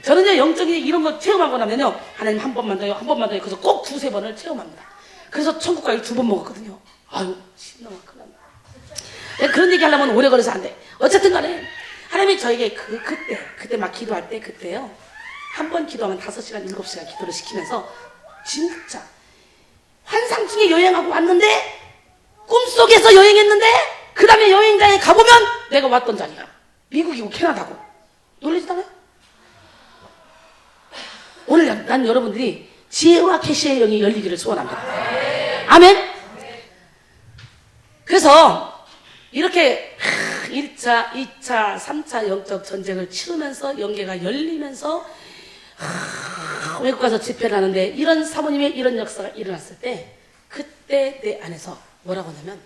저는요 영적인 이런 거 체험하고 나면요 하나님 한 번만 더요 한 번만 더요 그래서 꼭 2-3번을 체험합니다. 그래서 천국 과일 2번 먹었거든요. 아유 신나면 큰일 난다. 그런 얘기 하려면 오래 걸려서 안 돼. 어쨌든 간에 하나님이 저에게 그때 막 기도할 때 그때요 한 번 기도하면 5시간 7시간 기도를 시키면서 진짜 환상 중에 여행하고 왔는데 꿈속에서 여행했는데 그 다음에 여행장에 가보면 내가 왔던 자리야. 미국이고 캐나다고. 놀라지도 않아요? 오늘 난 여러분들이 지혜와 계시의 영이 열리기를 소원합니다. 아멘. 그래서 이렇게 1차, 2차, 3차 영적 전쟁을 치르면서 영계가 열리면서 외국 가서 집회를 하는데 이런 사모님의 이런 역사가 일어났을 때 그때 내 안에서 뭐라고 하냐면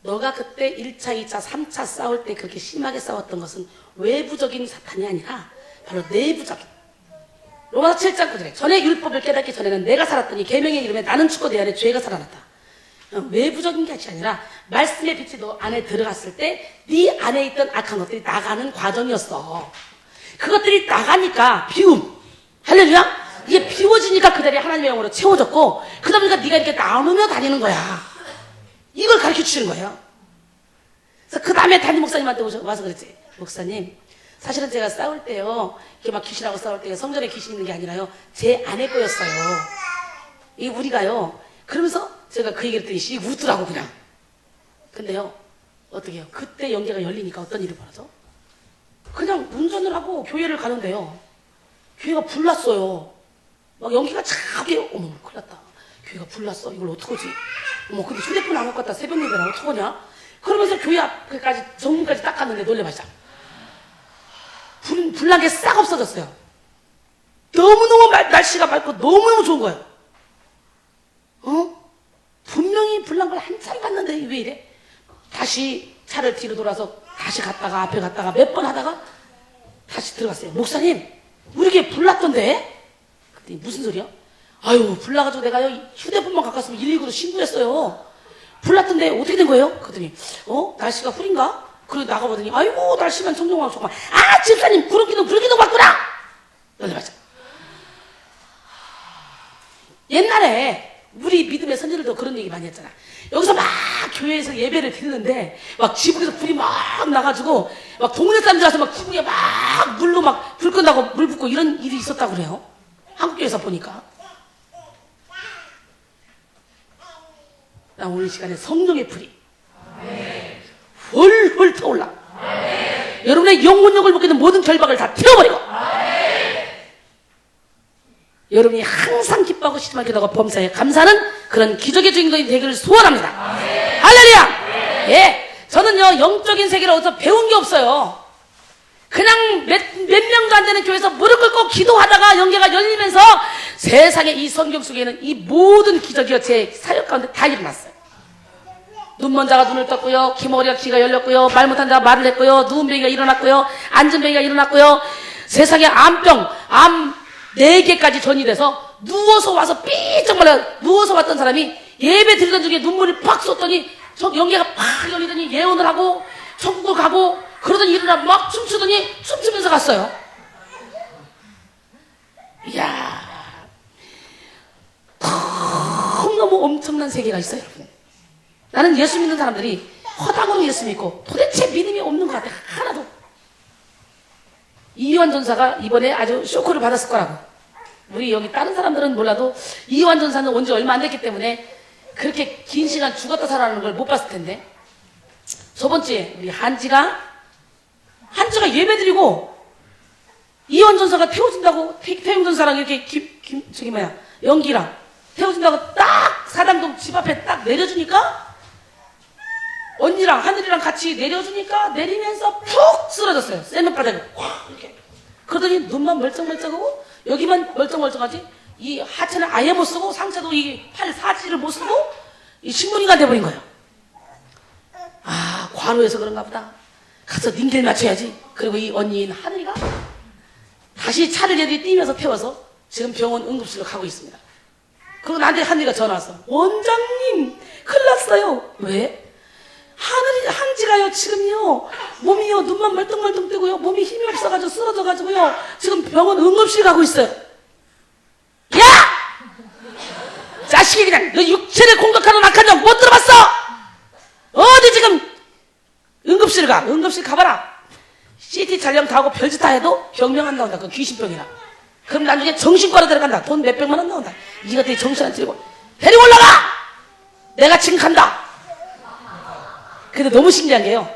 너가 그때 1차, 2차, 3차 싸울 때 그렇게 심하게 싸웠던 것은 외부적인 사탄이 아니라 바로 내부적인 로마서 7장 9절에 전에 율법을 깨닫기 전에는 내가 살았더니 계명의 이름에 나는 죽고 내 안에 죄가 살아났다. 외부적인 것이 아니라 말씀의 빛이 너 안에 들어갔을 때 네 안에 있던 악한 것들이 나가는 과정이었어. 그것들이 나가니까 비움 할렐루야 이게 비워지니까 그 자리에 하나님의 영으로 채워졌고 그러다 보니까 네가 이렇게 나누며 다니는 거야. 이걸 가르쳐 주시는 거예요. 그 다음에 담임 목사님한테 와서 그랬지. 목사님, 사실은 제가 싸울 때요, 이렇게 막 귀신하고 싸울 때 성전에 귀신 있는 게 아니라요, 제 아내 거였어요. 이 우리가요. 그러면서 제가 그 얘기를 했더니 웃더라고 그냥. 근데요, 어떻게 해요? 그때 연계가 열리니까 어떤 일이 벌어져? 그냥 운전을 하고 교회를 가는데요, 교회가 불났어요. 막 연기가 차게, 어머, 큰일 났다. 교회가 불났어. 이걸 어떡하지? 어머, 근데 휴대폰 안 갖고 갔다 새벽 예배랑 어떡하냐? 그러면서 교회 앞까지, 정문까지 딱 갔는데 놀래봐자. 불난 게 싹 없어졌어요. 너무너무 날씨가 맑고 너무너무 좋은 거예요. 분명히 불난 걸 한참 봤는데 왜 이래? 다시 차를 뒤로 돌아서 다시 갔다가 앞에 갔다가 몇 번 하다가 다시 들어갔어요. 목사님, 우리 교회 불났던데? 그랬더니 무슨 소리야? 아유, 불나가지고 내가요, 휴대폰만 갖고 왔으면 119로 신고했어요. 불났던데 어떻게 된 거예요? 그랬더니 날씨가 흐린가? 그러고 나가보더니 아이고, 날씨만 청정하고 조금만. 아, 집사님, 불기둥 봤구나! 놀래봤자. 옛날에 우리 믿음의 선지들도 그런 얘기 많이 했잖아. 여기서 막 교회에서 예배를 드리는데 막 지붕에서 불이 막 나가지고 막 동네 사람들 와서 막 지붕에 막 물로 막 불 끝나고 물 붓고 이런 일이 있었다고 그래요. 한국교회에서 보니까. 나 오늘 시간에 성령의 불이 훌훌 타올라. 여러분의 영혼력을 먹이는 모든 결박을 다 태워버리고 여러분이 항상 기뻐하고 시름하게 기도하고 범사에 감사하는 그런 기적의 주인공이 되기를 소원합니다. 할렐루야! 예, 저는요, 영적인 세계를 어디서 배운 게 없어요. 그냥 몇 명도 안 되는 교회에서 무릎 꿇고 기도하다가 연계가 열리면서 세상에 이 성경 속에는 이 모든 기적이 제 사역 가운데 다 일어났어요. 눈먼 자가 눈을 떴고요, 귀머리가 귀가 열렸고요, 말 못한 자가 말을 했고요, 누운 병이가 일어났고요, 앉은 병이가 일어났고요, 세상에 암 4개까지 전이 돼서 누워서 와서 삐쩍 말라 누워서 왔던 사람이 예배 드리던 중에 눈물이 팍 쏟더니 연계가 팍 열리더니 예언을 하고 천국을 가고 그러더니 일어나 막 춤추더니 춤추면서 갔어요. 이야, 너무 엄청난 세계가 있어요, 여러분. 나는 예수 믿는 사람들이 허당으로 예수 믿고 도대체 믿음이 없는 것 같아. 하나도. 이완 전사가 이번에 아주 쇼크를 받았을 거라고. 우리 여기 다른 사람들은 몰라도 이완 전사는 온 지 얼마 안 됐기 때문에 그렇게 긴 시간 죽었다 살아나는 걸 못 봤을 텐데, 저번 주에 우리 한지가 예배드리고 이완 전사가 태워진다고, 태용 전사랑 이렇게 연기랑 태워진다고 딱 사당동 집 앞에 딱 내려주니까 언니랑 하늘이랑 같이 내려주니까 내리면서 푹 쓰러졌어요. 쇠면바닥에 확 이렇게. 그러더니 눈만 멀쩡멀쩡하고 여기만 멀쩡멀쩡하지 이 하체는 아예 못 쓰고 상체도 이 팔 사지를 못 쓰고 이 식물인간 돼버린 거예요. 아, 과로해서 그런가 보다. 가서 닌겔 맞춰야지. 그리고 이 언니인 하늘이가 다시 차를 얘들이 뛰면서 태워서 지금 병원 응급실로 가고 있습니다. 그리고 나한테 하늘이가 전화 왔어. 원장님, 큰일 났어요. 왜? 한지가요, 지금요, 몸이요, 눈만 멀뚱멀뚱 뜨고요, 몸이 힘이 없어가지고 쓰러져가지고요, 지금 병원 응급실 가고 있어요. 야! 자식이 그냥, 너 육체를 공격하는 악한 종 못 들어봤어? 어디 지금 응급실 가? 응급실 가봐라. CT 촬영 다 하고 별짓 다 해도 병명 안 나온다. 그 귀신병이라. 그럼 나중에 정신과로 데려간다. 돈 몇백만 원 나온다. 이것들이 정신 안 차리고 데리고 올라가! 내가 지금 간다. 근데 너무 신기한 게요,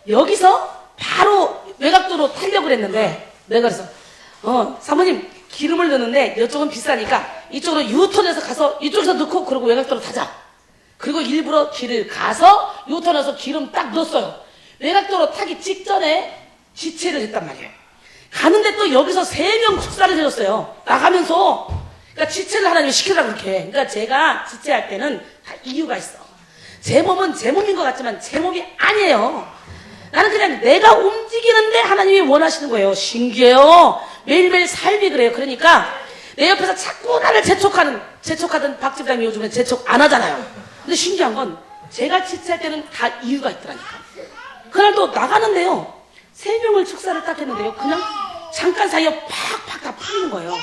여기서 바로 외곽도로 타려고 그랬는데 내가 그래서 사모님 기름을 넣는데 이쪽은 비싸니까 이쪽으로 유턴해서 가서 이쪽에서 넣고 그러고 외곽도로 타자. 그리고 일부러 길을 가서 유턴해서 기름 딱 넣었어요. 외곽도로 타기 직전에 지체를 했단 말이에요. 가는데 또 여기서 3명 축사를 해줬어요. 나가면서. 그러니까 지체를 하나님이 시키라고 그렇게. 그러니까 제가 지체할 때는 다 이유가 있어. 제 몸은 제 몸인 것 같지만 제 몸이 아니에요. 나는 그냥 내가 움직이는데 하나님이 원하시는 거예요. 신기해요. 매일매일 삶이 그래요. 그러니까 내 옆에서 자꾸 나를 재촉하던 박 집사님이 요즘엔 재촉 안 하잖아요. 근데 신기한 건 제가 지체할 때는 다 이유가 있더라니까. 그날도 나가는데요, 3명을 축사를 딱 했는데요, 그냥 잠깐 사이에 팍팍 다 풀리는 거예요.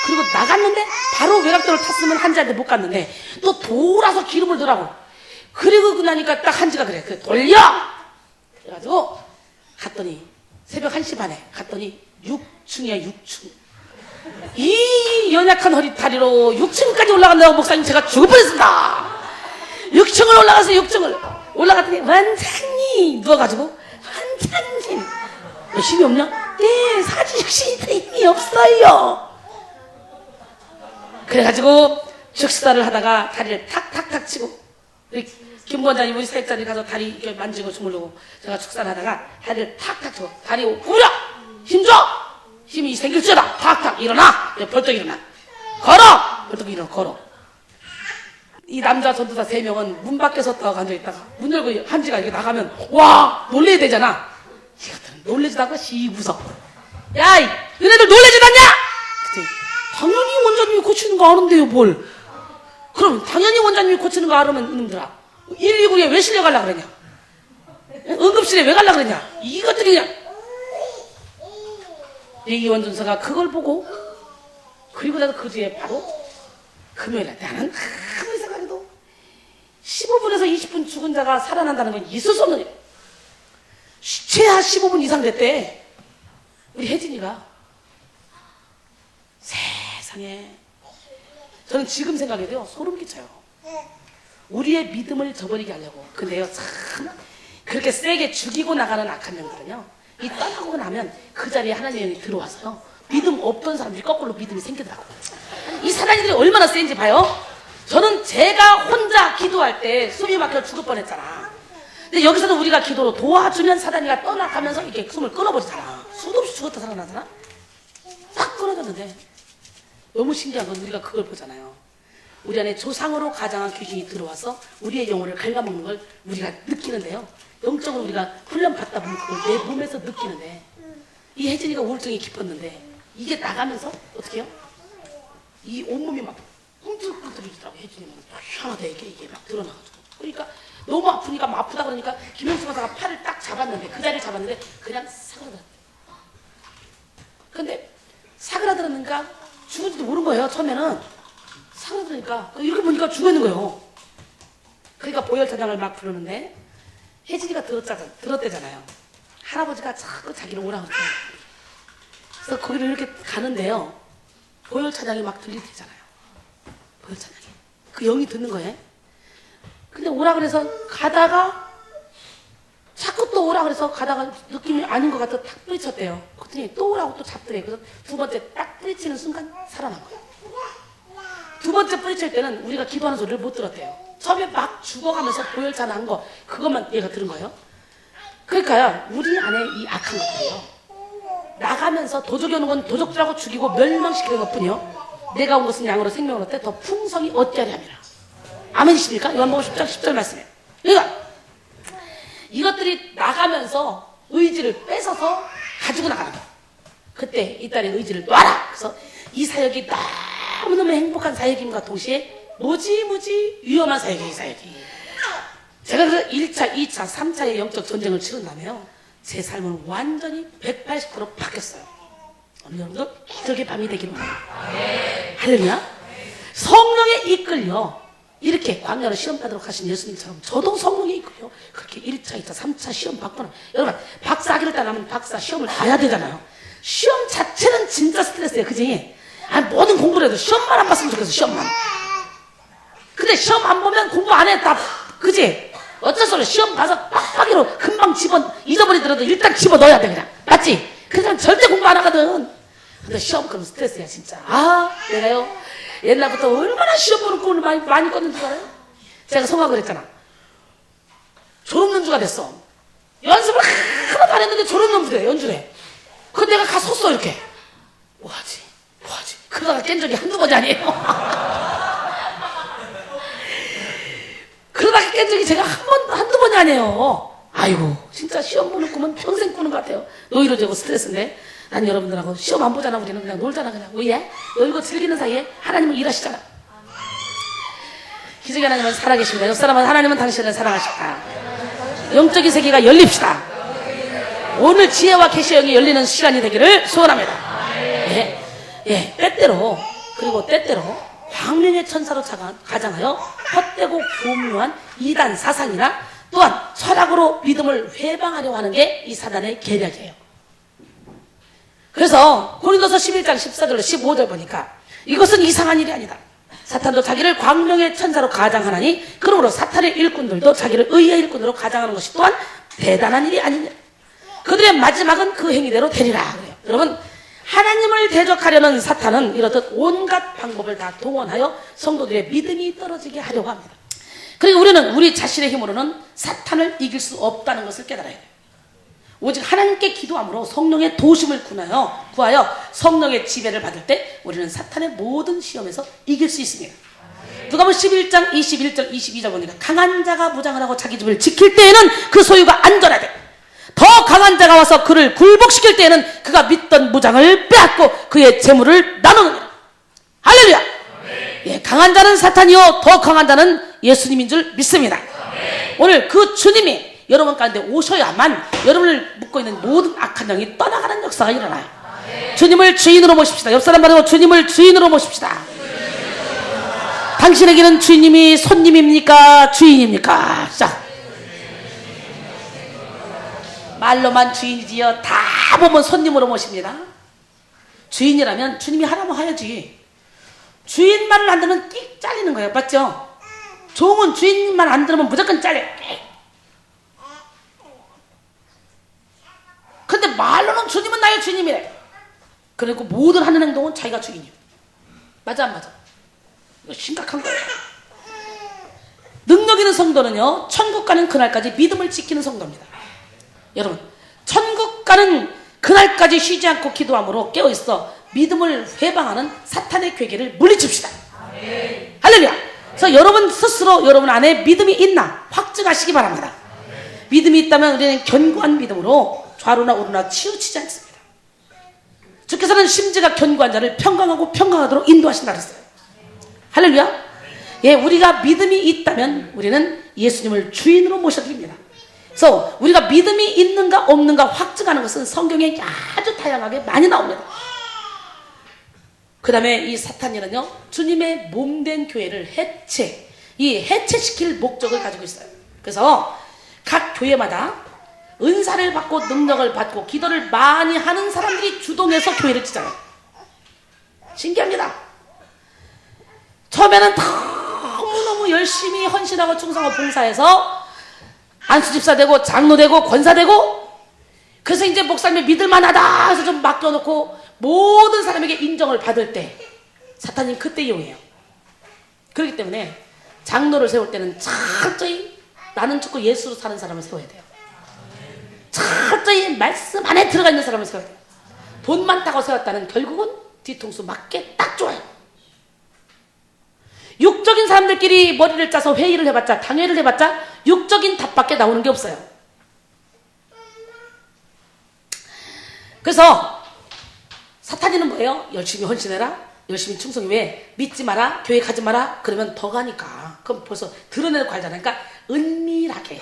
그리고 나갔는데 바로 외곽도를 탔으면 한지한테 못 갔는데 또 돌아서 기름을 넣으라고. 그리고 나니까 딱 한지가 그래. 돌려! 그래가지고 갔더니 새벽 1시 반에 갔더니 6층이야 6층. 이 연약한 허리 다리로 6층까지 올라간다고 목사님 제가 죽을 뻔했습니다. 6층을 올라가서 6층을 올라갔더니 원장님 누워가지고 원장님 너 힘이 없냐? 네 사주육신이 힘이 없어요. 그래가지고 적시다를 하다가 다리를 탁탁탁 치고 우리 김 원장님 우리 사역자님 가서 다리 이렇게 만지고 주물르고 제가 축사를 하다가 다리를 탁탁 치고 다리 구부려 힘줘 힘이 생길지어다 탁탁 일어나 벌떡 일어나 걸어 벌떡 일어나 걸어. 이 남자 전도사 3명은 문 밖에서 딱 앉아있다가 문 열고 한지가 이렇게 나가면 와 놀래야 되잖아. 이것들은 놀래지도 않고 씩 웃어. 야 너네들 놀래지도 않냐? 그치? 당연히 원장님이 고치는 거 아는데요 뭘. 그럼 당연히 원장님이 고치는 거 알으면 이놈들아 119에 왜 실려가려고 그러냐? 응급실에 왜 가려고 그러냐? 이것들이 그냥 이원 전사가 그걸 보고 그리고 나서 그 뒤에 바로 금요일에 나는 아무리 생각해도 15분에서 20분 죽은 자가 살아난다는 건 있을 수 없는 일. 최하 15분 이상 됐대. 우리 혜진이가 세상에 저는 지금 생각해도요 소름 끼쳐요. 우리의 믿음을 저버리게 하려고. 근데요 참 그렇게 세게 죽이고 나가는 악한 영들은요 이 떠나고 나면 그 자리에 하나님의 영이 들어와서요 믿음 없던 사람들이 거꾸로 믿음이 생기더라고요. 이 사단이들이 얼마나 센지 봐요. 저는 제가 혼자 기도할 때 숨이 막혀 죽을 뻔했잖아. 근데 여기서도 우리가 기도로 도와주면 사단이가 떠나가면서 이렇게 숨을 끊어버리잖아. 수도 없이 죽었다 살아나잖아. 딱 끊어졌는데 너무 신기한 건 우리가 그걸 보잖아요. 우리 안에 조상으로 가장한 귀신이 들어와서 우리의 영혼을 갉아먹는 걸 우리가 느끼는데요. 영적으로 우리가 훈련 받다 보면 그걸 내 몸에서 느끼는데 이 혜진이가 우울증이 깊었는데 이게 나가면서 어떻게 해요? 이 온몸이 막 꿈틀꿈틀이더라고. 혜진이는 희한하다 이게 막 드러나가지고. 그러니까 너무 아프니까 막 아프다 그러니까 김영수 박사가 팔을 딱 잡았는데 그 자리를 잡았는데 그냥 사그라들었대. 근데 사그라들었는가 죽은지도 모른 거예요. 처음에는 사그라들으니까 이렇게 보니까 죽어있는 거예요. 그러니까 보혈차장을 막 부르는데 혜진이가 들었대잖아요. 할아버지가 자꾸 자기를 오라고 그랬어요. 그래서 거기를 이렇게 가는데요. 보혈차장이 막 들리대잖아요. 보혈차장이. 그 영이 듣는 거예요. 근데 오라 그래서 가다가 자꾸 또 오라 그래서 가다가 느낌이 아닌 것 같아 탁 뿌리쳤대요. 그랬더니 또 오라고 또 잡더래요. 그래서 두 번째 딱 뿌리치는 순간 살아난 거예요. 두 번째 뿌리칠 때는 우리가 기도하는 소리를 못 들었대요. 처음에 막 죽어가면서 보혈차 난 거 그것만 얘가 들은 거예요. 그러니까요 우리 안에 이 악한 것들이요 나가면서 도적이 오는 건 도적들하고 죽이고 멸망시키는 것뿐이요 내가 온 것은 양으로 생명을 얻되 더 풍성히 얻게 함이라. 아멘이십니까? 요한복음 10절 말씀이에요. 그러니까 이것들이 나가면서 의지를 뺏어서 가지고 나가는 거예요. 그때 이 딸의 의지를 놔라. 그래서 이 사역이 너무너무 행복한 사역임과 동시에 무지무지 위험한 사역이에요. 이 사역이. 제가 그래서 1차, 2차, 3차의 영적 전쟁을 치른 다음에요 제 삶은 완전히 180% 바뀌었어요. 오늘 여러분들 기적의 밤이 되기를 바랍니다. 할렐루야. 성령에 이끌려 이렇게 광야로 시험 받도록 하신 예수님처럼 저도 성령에 이끌려 그렇게 1차, 2차, 3차 시험 받거나 여러분 박사학위를 따려면 박사 시험을 봐야 되잖아요. 시험 자체는 진짜 스트레스예요. 그지? 아니 모든 공부를 해도 시험만 안 봤으면 좋겠어. 시험만. 근데 시험 안 보면 공부 안 해. 다 그지? 어쩔 수 없어. 시험 봐서 빡빡이로 금방 잊어버리더라도 일단 집어넣어야 돼 그냥. 맞지? 그 사람 절대 공부 안 하거든. 근데 시험 그럼 스트레스야 진짜. 내가요 옛날부터 얼마나 시험 보는 꿈을 많이 꿨는 줄 알아요? 제가 성악을 했잖아. 졸업연주가 됐어. 연습을 하나도 안 했는데 졸업연주래 연주래. 그 내가 가 섰어 이렇게. 뭐하지? 그러다가 깬 적이 한두 번이 아니에요. 그러다가 깬 적이 제가 한두 번이 아니에요. 아이고 진짜 시험 보는 꿈은 평생 꾸는 것 같아요. 노이로 되고 스트레스인데 난 여러분들하고 시험 안 보잖아. 우리는 그냥 놀잖아. 그냥 왜? 놀고 즐기는 사이에 하나님은 일하시잖아. 기적의 하나님은 살아계십니다. 옆 사람은 하나님은 당신을 사랑하십니다. 영적인 세계가 열립시다. 오늘 지혜와 계시의 영이 열리는 시간이 되기를 소원합니다. 때때로 그리고 때때로 광명의 천사로 가장하여 헛되고 교묘한 이단 사상이나 또 또한 철학으로 믿음을 회방하려고 하는 게 이 사단의 계략이에요. 그래서 고린도서 11장 14절 15절 보니까 이것은 이상한 일이 아니다. 사탄도 자기를 광명의 천사로 가장하나니 그러므로 사탄의 일꾼들도 자기를 의의 일꾼으로 가장하는 것이 또한 대단한 일이 아니냐. 그들의 마지막은 그 행위대로 되리라 그래요. 여러분, 하나님을 대적하려는 사탄은 이렇듯 온갖 방법을 다 동원하여 성도들의 믿음이 떨어지게 하려고 합니다. 그리고 우리는 우리 자신의 힘으로는 사탄을 이길 수 없다는 것을 깨달아야 돼요. 오직 하나님께 기도함으로 성령의 도심을 구하여 성령의 지배를 받을 때 우리는 사탄의 모든 시험에서 이길 수 있습니다. 누가복음 11장 21절 22절 보니까 강한 자가 무장을 하고 자기 집을 지킬 때에는 그 소유가 안전하되 더 강한 자가 와서 그를 굴복시킬 때에는 그가 믿던 무장을 빼앗고 그의 재물을 나누느니라. 할렐루야. 예, 강한 자는 사탄이요 더 강한 자는 예수님인 줄 믿습니다. 오늘 그 주님이 여러분 가운데 오셔야만 여러분을 묶고 있는 모든 악한 영이 떠나가는 역사가 일어나요. 주님을 주인으로 모십시다. 옆 사람 말고 주님을 주인으로 모십시다. 당신에게는 주님이 손님입니까? 주인입니까? 자, 말로만 주인이지요. 다 보면 손님으로 모십니다. 주인이라면 주님이 하라면 해야지. 주인 말을 안 들으면 끽 잘리는 거예요. 맞죠? 종은 주인만 안 들으면 무조건 잘려. 근데 말로는 주님은 나의 주님이래. 그리고 모든 하는 행동은 자기가 주인이에요. 맞아 안 맞아? 이거 심각한 거예요. 능력 있는 성도는요, 천국 가는 그날까지 믿음을 지키는 성도입니다. 여러분, 천국 가는 그날까지 쉬지 않고 기도함으로 깨어있어 믿음을 회방하는 사탄의 괴계를 물리칩시다. 할렐루야. 그래서 여러분 스스로 여러분 안에 믿음이 있나 확증하시기 바랍니다. 믿음이 있다면 우리는 견고한 믿음으로 좌로나 우로나 치우치지 않습니다. 주께서는 심지가 견고한 자를 평강하고 평강하도록 인도하신다 그랬어요. 할렐루야. 예, 우리가 믿음이 있다면 우리는 예수님을 주인으로 모셔드립니다. 그래서 우리가 믿음이 있는가 없는가 확증하는 것은 성경에 아주 다양하게 많이 나옵니다. 그 다음에 이 사탄이는요, 주님의 몸된 교회를 해체시킬 목적을 가지고 있어요. 그래서 각 교회마다 은사를 받고 능력을 받고 기도를 많이 하는 사람들이 주동해서 교회를 지잖아요. 신기합니다. 처음에는 너무너무 열심히 헌신하고 충성하고 봉사해서 안수집사 되고 장로 되고 권사 되고, 그래서 이제 목사님이 믿을만하다 해서 좀 맡겨놓고 모든 사람에게 인정을 받을 때 사탄이 그때 이용해요. 그렇기 때문에 장로를 세울 때는 철저히 나는 죽고 예수로 사는 사람을 세워야 돼요. 철저히 말씀 안에 들어가 있는 사람을 세워야 돼요. 돈 많다고 세웠다는 결국은 뒤통수 맞게 딱 좋아요. 육적인 사람들끼리 머리를 짜서 회의를 해봤자, 당회를 해봤자 육적인 답밖에 나오는 게 없어요. 그래서 사탄이는 뭐예요? 열심히 헌신해라, 열심히 충성해. 왜? 믿지 마라, 교회 가지 마라, 그러면 더 가니까. 그럼 벌써 드러내놓고 하잖아요. 그러니까 은밀하게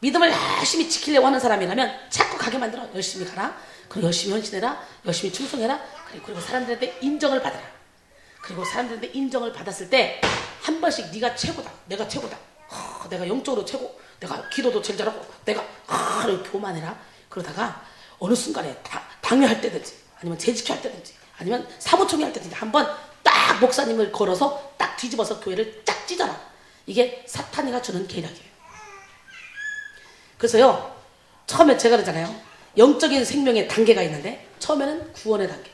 믿음을 열심히 지키려고 하는 사람이라면 자꾸 가게 만들어. 열심히 가라, 그리고 열심히 헌신해라, 열심히 충성해라, 그리고 사람들한테 인정을 받아라. 그리고 사람들한테 인정을 받았을 때 한 번씩 네가 최고다, 내가 최고다, 내가 영적으로 최고, 내가 기도도 제일 잘하고, 내가 이렇게 교만해라. 그러다가 어느 순간에 당회할 때든지 아니면 재직회 할 때든지 아니면 사무총회 할 때든지 한번 딱 목사님을 걸어서 딱 뒤집어서 교회를 쫙 찢어라. 이게 사탄이가 주는 계략이에요. 그래서요, 처음에 제가 그러잖아요. 영적인 생명의 단계가 있는데 처음에는 구원의 단계.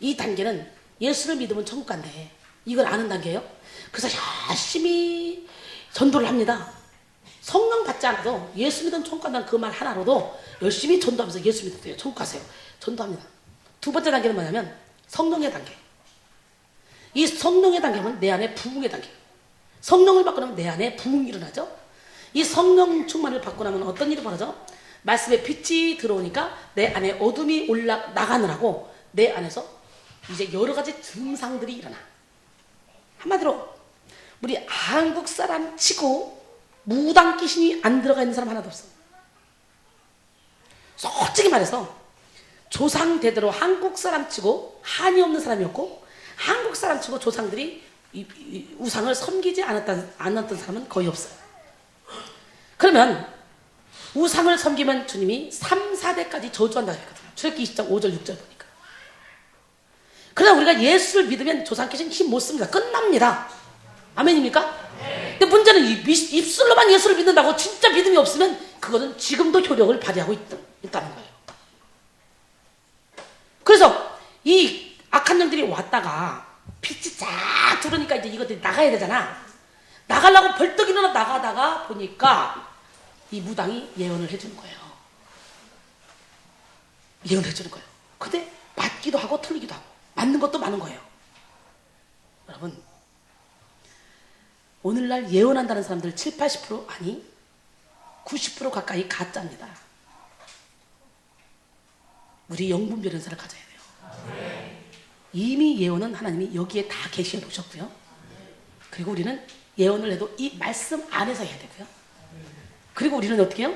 이 단계는 예수를 믿으면 천국 간대. 이걸 아는 단계예요. 그래서 열심히 전도를 합니다. 성령 받지 않아도 예수 믿으면 천국 간다는 그 말 하나로도 열심히 전도하면서 예수 믿으세요, 천국 가세요, 전도합니다. 두 번째 단계는 뭐냐면 성령의 단계. 이 성령의 단계는 내 안에 부흥의 단계. 성령을 받고 나면 내 안에 부흥이 일어나죠. 이 성령 충만을 받고 나면 어떤 일이 벌어져? 말씀의 빛이 들어오니까 내 안에 어둠이 나가느라고 내 안에서 이제 여러 가지 증상들이 일어나. 한마디로 우리 한국 사람 치고 무당 귀신이 안 들어가 있는 사람 하나도 없어. 솔직히 말해서 조상 대대로 한국 사람 치고 한이 없는 사람이었고, 한국 사람 치고 조상들이 이 우상을 섬기지 않았던 사람은 거의 없어요. 그러면 우상을 섬기면 주님이 3, 4대까지 저주한다고 했거든요. 출애굽기 20장 5절 6절 보니까. 그러나 우리가 예수를 믿으면 조상께서는 힘 못 씁니다. 끝납니다. 아멘입니까? 근데 문제는 입술로만 예수를 믿는다고 진짜 믿음이 없으면 그거는 지금도 효력을 발휘하고 있다는 거예요. 그래서 이 악한 영들이 왔다가 빛이 쫙 들어오니까 이제 이것들이 나가야 되잖아. 나가려고 벌떡 일어나 나가다가 보니까 이 무당이 예언을 해주는 거예요. 예언을 해주는 거예요. 근데 맞기도 하고 틀리기도 하고 맞는 것도 많은 거예요. 여러분, 오늘날 예언한다는 사람들 7, 80% 아니 90% 가까이 가짜입니다. 우리 영분 변호사를 가져야 돼요. 이미 예언은 하나님이 여기에 다 계시해 놓으셨고요. 그리고 우리는 예언을 해도 이 말씀 안에서 해야 되고요. 그리고 우리는 어떻게 해요?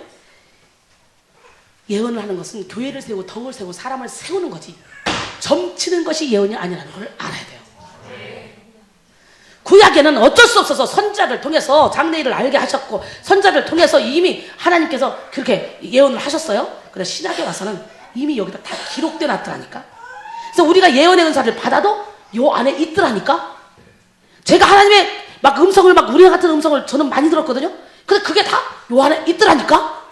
예언을 하는 것은 교회를 세우고 덕을 세우고 사람을 세우는 거지 점치는 것이 예언이 아니라는 걸 알아야 돼요. 구약에는 어쩔 수 없어서 선자를 통해서 장래일을 알게 하셨고 선자를 통해서 이미 하나님께서 그렇게 예언을 하셨어요. 그래서 신약에 와서는 이미 여기다 다 기록돼 놨더라니까. 그래서 우리가 예언의 은사를 받아도 요 안에 있더라니까. 제가 하나님의 막 음성을 막 우리 같은 음성을 저는 많이 들었거든요. 근데 그게 다 요 안에 있더라니까.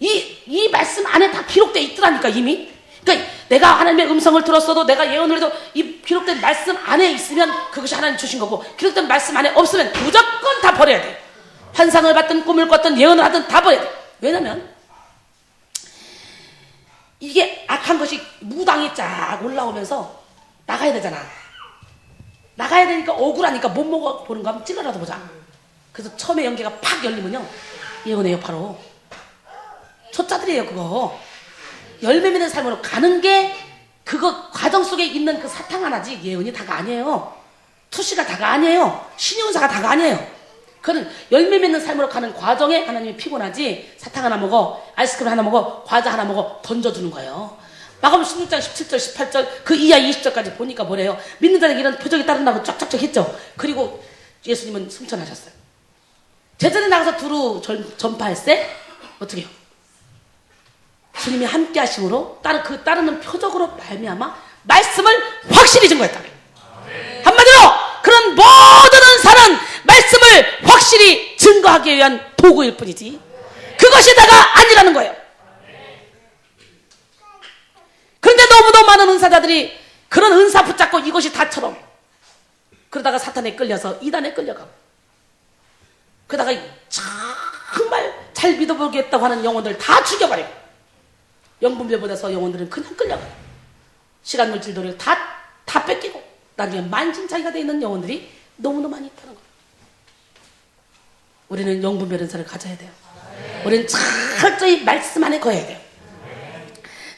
이 말씀 안에 다 기록돼 있더라니까 이미. 그러니까 내가 하나님의 음성을 들었어도 내가 예언을 해도 이 기록된 말씀 안에 있으면 그것이 하나님 주신 거고 기록된 말씀 안에 없으면 무조건 다 버려야 돼. 환상을 받든 꿈을 꿨든 예언을 하든 다 버려야 돼. 왜냐면 이게 악한 것이 무당이 쫙 올라오면서 나가야 되잖아. 나가야 되니까 억울하니까 못 먹어보는 거 한번 찔러라도 보자. 그래서 처음에 연계가 팍 열리면요 예언해요. 바로 초짜들이에요. 그거 열매 맺는 삶으로 가는 게 그거 과정 속에 있는 그 사탕 하나지 예언이 다가 아니에요. 투시가 다가 아니에요. 신의 은사가 다가 아니에요. 그는 열매 맺는 삶으로 가는 과정에 하나님이 피곤하지 사탕 하나 먹어 아이스크림 하나 먹어 과자 하나 먹어 던져주는 거예요. 마가복음 16장 17절 18절 그 이하 20절까지 보니까 뭐래요. 믿는 자에게 이런 표적이 따른다고 쫙쫙쫙 했죠. 그리고 예수님은 승천하셨어요. 제자들이 나가서 두루 전파할 때 어떻게 해요? 주님이 함께 하심으로 따르는 표적으로 말미암아 말씀을 확실히 증거했다. 한마디로 그런 모든 은사는 말씀을 확실히 증거하기 위한 도구일 뿐이지 그것이 다가 아니라는 거예요. 그런데 너무도 많은 은사자들이 그런 은사 붙잡고 이것이 다처럼 그러다가 사탄에 끌려서 이단에 끌려가고 그러다가 정말 잘 믿어보겠다고 하는 영혼들 다 죽여버리고 영분별보다서 영혼들은 그냥 끌려가요. 시간 물질들을 다 뺏기고 나중에 만신창이가 되어 있는 영혼들이 너무나 많이 있다는 거예요. 우리는 영분별 은사를 가져야 돼요. 우리는 철저히 말씀 안에 거해야 돼요.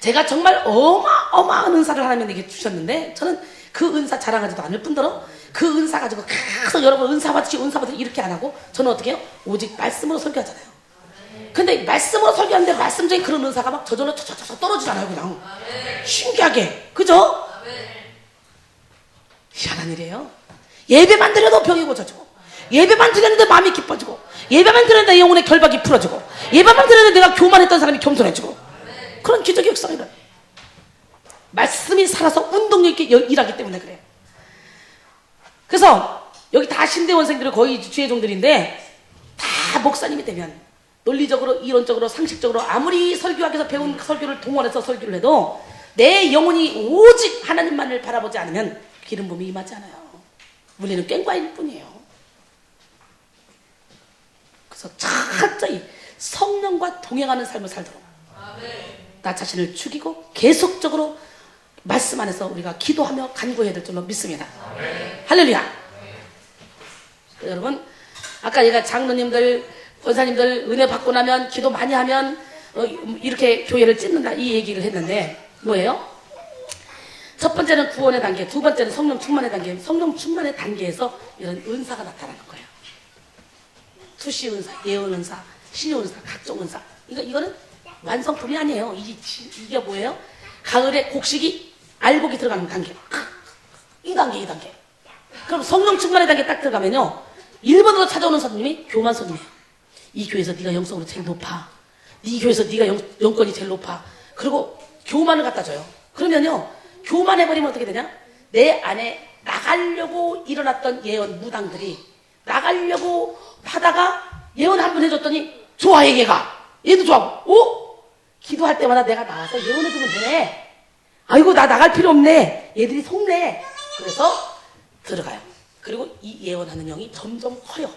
제가 정말 어마어마한 은사를 하나님에게 주셨는데 저는 그 은사 자랑하지도 않을 뿐더러 그 은사 가지고 계속 여러분 은사 받으시 이렇게 안 하고 저는 어떻게 해요? 오직 말씀으로 설교하잖아요. 근데 말씀으로 설교하는데 말씀적인 그런 은사가 막 저절로 떨어지잖아요. 그냥 신기하게 그죠? 희한한 일이에요. 예배만 드려도 병이 고쳐지고 예배만 드렸는데 마음이 기뻐지고 예배만 드렸는데 영혼의 결박이 풀어지고 예배만 드렸는데 내가 교만했던 사람이 겸손해지고 그런 기적의 역사입니다. 말씀이 살아서 운동력 있게 일하기 때문에 그래요. 그래서 여기 다 신대원생들이 거의 주의 종들인데 다 목사님이 되면 논리적으로 이론적으로 상식적으로 아무리 설교학에서 배운 설교를 동원해서 설교를 해도 내 영혼이 오직 하나님만을 바라보지 않으면 기름 부음이 임하지 않아요. 우리는 꽹과일 뿐이에요. 그래서 철저히 성령과 동행하는 삶을 살도록 나 자신을 죽이고 계속적으로 말씀 안에서 우리가 기도하며 간구해야 될 줄로 믿습니다. 할렐루야. 여러분 아까 얘가 장로님들 권사님들 은혜 받고 나면 기도 많이 하면 이렇게 교회를 찢는다 이 얘기를 했는데 뭐예요? 첫 번째는 구원의 단계, 두 번째는 성령 충만의 단계. 성령 충만의 단계에서 이런 은사가 나타나는 거예요. 투시 은사, 예언 은사, 신의 은사, 각종 은사. 이거는 완성품이 아니에요. 이게 뭐예요? 가을에 곡식이 알곡이 들어가는 단계. 이 단계. 그럼 성령 충만의 단계 딱 들어가면요. 1번으로 찾아오는 손님이 교만 손님이에요. 이 교회에서 네가 영성으로 제일 높아. 이 교회에서 네가 영권이 제일 높아. 그리고 교만을 갖다 줘요. 그러면요, 교만해버리면 어떻게 되냐? 내 안에 나가려고 일어났던 예언 무당들이 나가려고 하다가 예언 한 번 해줬더니 좋아해, 얘도 좋아하고, 기도할 때마다 내가 나와서 예언해주면 되네. 아이고, 나 나갈 필요 없네. 얘들이 속네. 그래서 들어가요. 그리고 이 예언하는 영이 점점 커요.